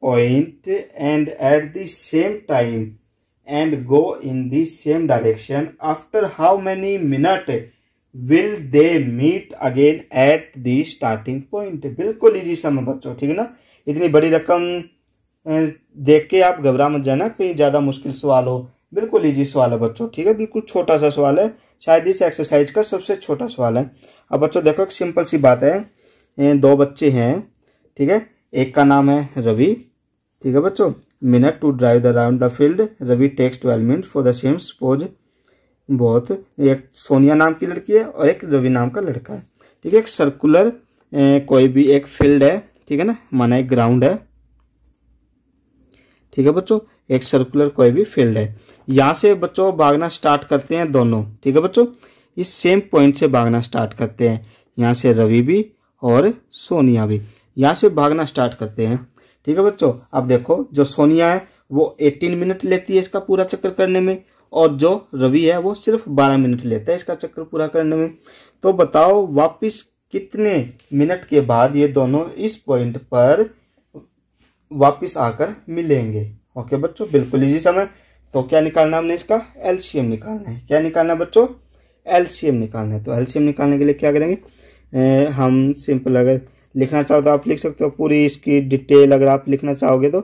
point and at the same time and go in the same direction. After how many minutes will they meet again at the starting point? बिल्कुल इजी सम है बच्चों, ठीक है ना। इतनी बड़ी रकम देख के आप घबरा मत जाना, कोई ज़्यादा मुश्किल सवाल हो, बिल्कुल इजी सवाल है बच्चों, ठीक है। बिल्कुल छोटा सा सवाल है, शायद इस एक्सरसाइज का सबसे छोटा सवाल है। अब बच्चों देखो, एक सिंपल सी बात है, 2 बच्चे हैं, ठीक है। एक का नाम है रवि, ठीक है बच्चों। Minute to drive the round the field, Ravi takes 12 minutes for the same. Suppose बहुत, एक सोनिया नाम की लड़की है और एक रवि नाम का लड़का है, ठीक है। एक सर्कुलर कोई भी एक फील्ड है, ठीक है ना, माना एक ग्राउंड है, ठीक है बच्चों। एक सर्कुलर कोई भी फील्ड है, यहाँ से बच्चों भागना स्टार्ट करते हैं दोनों, ठीक है बच्चों। इस सेम पॉइंट से भागना स्टार्ट करते हैं, यहाँ से रवि भी और सोनिया भी यहाँ से भागना स्टार्ट करते हैं, ठीक है बच्चों। अब देखो, जो सोनिया है वो 18 मिनट लेती है इसका पूरा चक्कर करने में, और जो रवि है वो सिर्फ 12 मिनट लेता है इसका चक्कर पूरा करने में। तो बताओ वापिस कितने मिनट के बाद ये दोनों इस पॉइंट पर वापिस आकर मिलेंगे। ओके बच्चों, बिल्कुल इजी समय। तो क्या निकालना हमने, इसका एलसीएम निकालना है। क्या निकालना है बच्चों, एलसीएम निकालना है। तो एलसीएम निकालने के लिए क्या करेंगे, हम सिंपल अगर लिखना चाहो तो आप लिख सकते हो पूरी इसकी डिटेल, अगर आप लिखना चाहोगे तो,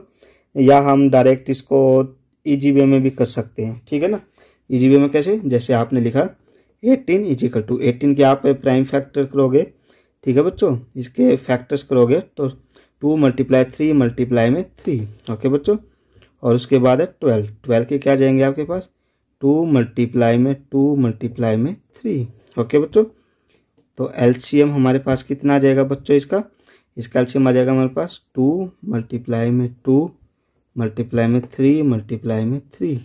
या हम डायरेक्ट इसको इजी वे में भी कर सकते हैं, ठीक है ना। इजी वे में कैसे, जैसे आपने लिखा 18 इजिकल टू 18 के आप प्राइम फैक्टर करोगे, ठीक है बच्चों। इसके फैक्टर्स करोगे तो 2 × 3 × 3, ओके बच्चों। और उसके बाद है 12 के क्या जाएंगे आपके पास, 2 × 2 × 3, ओके बच्चों। तो एलसीएम हमारे पास कितना आ जाएगा बच्चों, इसका एलसीएम आ जाएगा हमारे पास 2 × 2 × 3 × 3,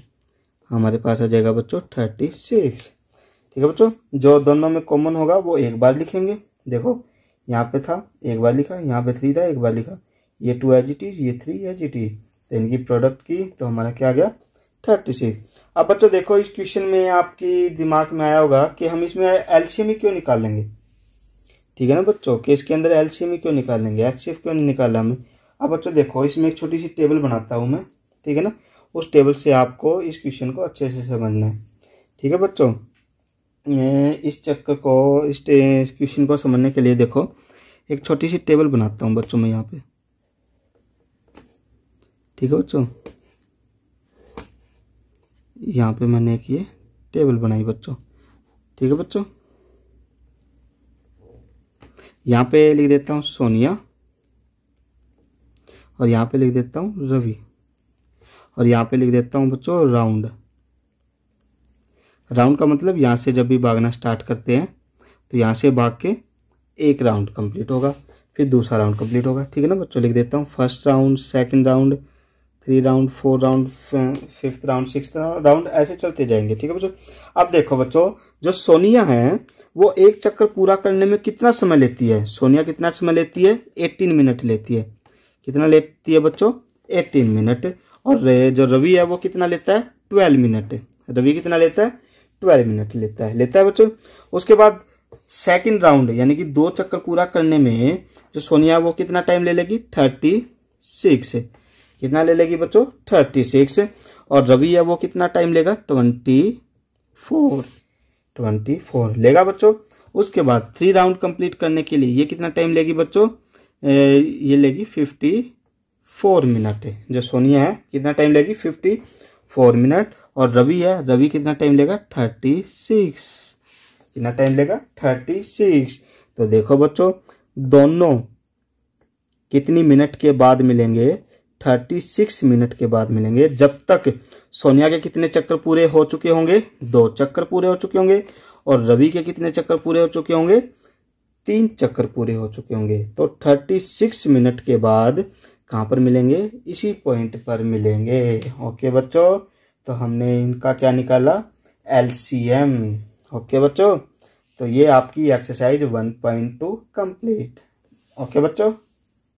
हमारे पास आ जाएगा बच्चों 36, ठीक है बच्चों। जो दोनों में कॉमन होगा वो एक बार लिखेंगे। देखो यहाँ पे था, एक बार लिखा, यहाँ पे 3 था, एक बार लिखा, ये 2 एज इट इज, ये 3 एज इट इज, तो इनकी प्रोडक्ट की तो हमारा क्या आ गया 36। अब बच्चों देखो, इस क्वेश्चन में आपकी दिमाग में आया होगा कि हम इसमें एलसीएम ही क्यों निकाल लेंगे, ठीक है ना बच्चों, कि इसके अंदर एलसीएम ही क्यों निकाल लेंगे, एचसीएफ क्यों नहीं निकाला हमें। अब बच्चों देखो, इसमें एक छोटी सी टेबल बनाता हूँ मैं, ठीक है ना। उस टेबल से आपको इस क्वेश्चन को अच्छे से समझना है, ठीक है बच्चों। इस चक्कर को, इस क्वेश्चन को समझने के लिए देखो, एक छोटी सी टेबल बनाता हूँ बच्चों मैं यहाँ पे, ठीक है बच्चों। यहाँ पे मैंने एक ये टेबल बनाई बच्चों, ठीक है बच्चों। यहाँ पे लिख देता हूँ सोनिया, और यहाँ पे लिख देता हूँ रवि, और यहाँ पे लिख देता हूँ बच्चों राउंड। राउंड का मतलब यहाँ से जब भी भागना स्टार्ट करते हैं तो यहाँ से भाग के एक राउंड कंप्लीट होगा, फिर दूसरा राउंड कंप्लीट होगा, ठीक है ना बच्चों। लिख देता हूँ first round, second round, 3 round, 4 round, 5th round, 6th round, ऐसे चलते जाएंगे, ठीक है बच्चों। अब देखो बच्चों, जो सोनिया है वो एक चक्कर पूरा करने में कितना समय लेती है, सोनिया कितना समय लेती है, 18 मिनट लेती है। कितना लेती है बच्चों, 18 मिनट। और जो रवि है वो कितना लेता है, 12 मिनट। रवि कितना लेता है, 12 मिनट लेता है बच्चों। उसके बाद सेकंड राउंड यानी कि 2 चक्कर पूरा करने में जो सोनिया वो कितना टाइम ले लेगी, 36। कितना ले लेगी बच्चों, 36। और रवि है वो कितना टाइम लेगा, 24 लेगा बच्चों। उसके बाद 3 राउंड कंप्लीट करने के लिए ये कितना टाइम लेगी बच्चों, ये लेगी 4 मिनट है। जो सोनिया है कितना टाइम लेगी 54 मिनट, और रवि है, रवि कितना टाइम लेगा 36। कितना टाइम लेगा 36। तो देखो बच्चों दोनों कितनी मिनट के बाद मिलेंगे, 36 मिनट के बाद मिलेंगे। जब तक सोनिया के कितने चक्कर पूरे हो चुके होंगे, 2 चक्कर पूरे हो चुके होंगे, और रवि के कितने चक्कर पूरे हो चुके होंगे, 3 चक्कर पूरे हो चुके होंगे। तो 36 मिनट के बाद कहाँ पर मिलेंगे, इसी पॉइंट पर मिलेंगे। ओके बच्चों, तो हमने इनका क्या निकाला, एलसीएम। ओके बच्चों, तो ये आपकी एक्सरसाइज 1.2 कंप्लीट। ओके बच्चों।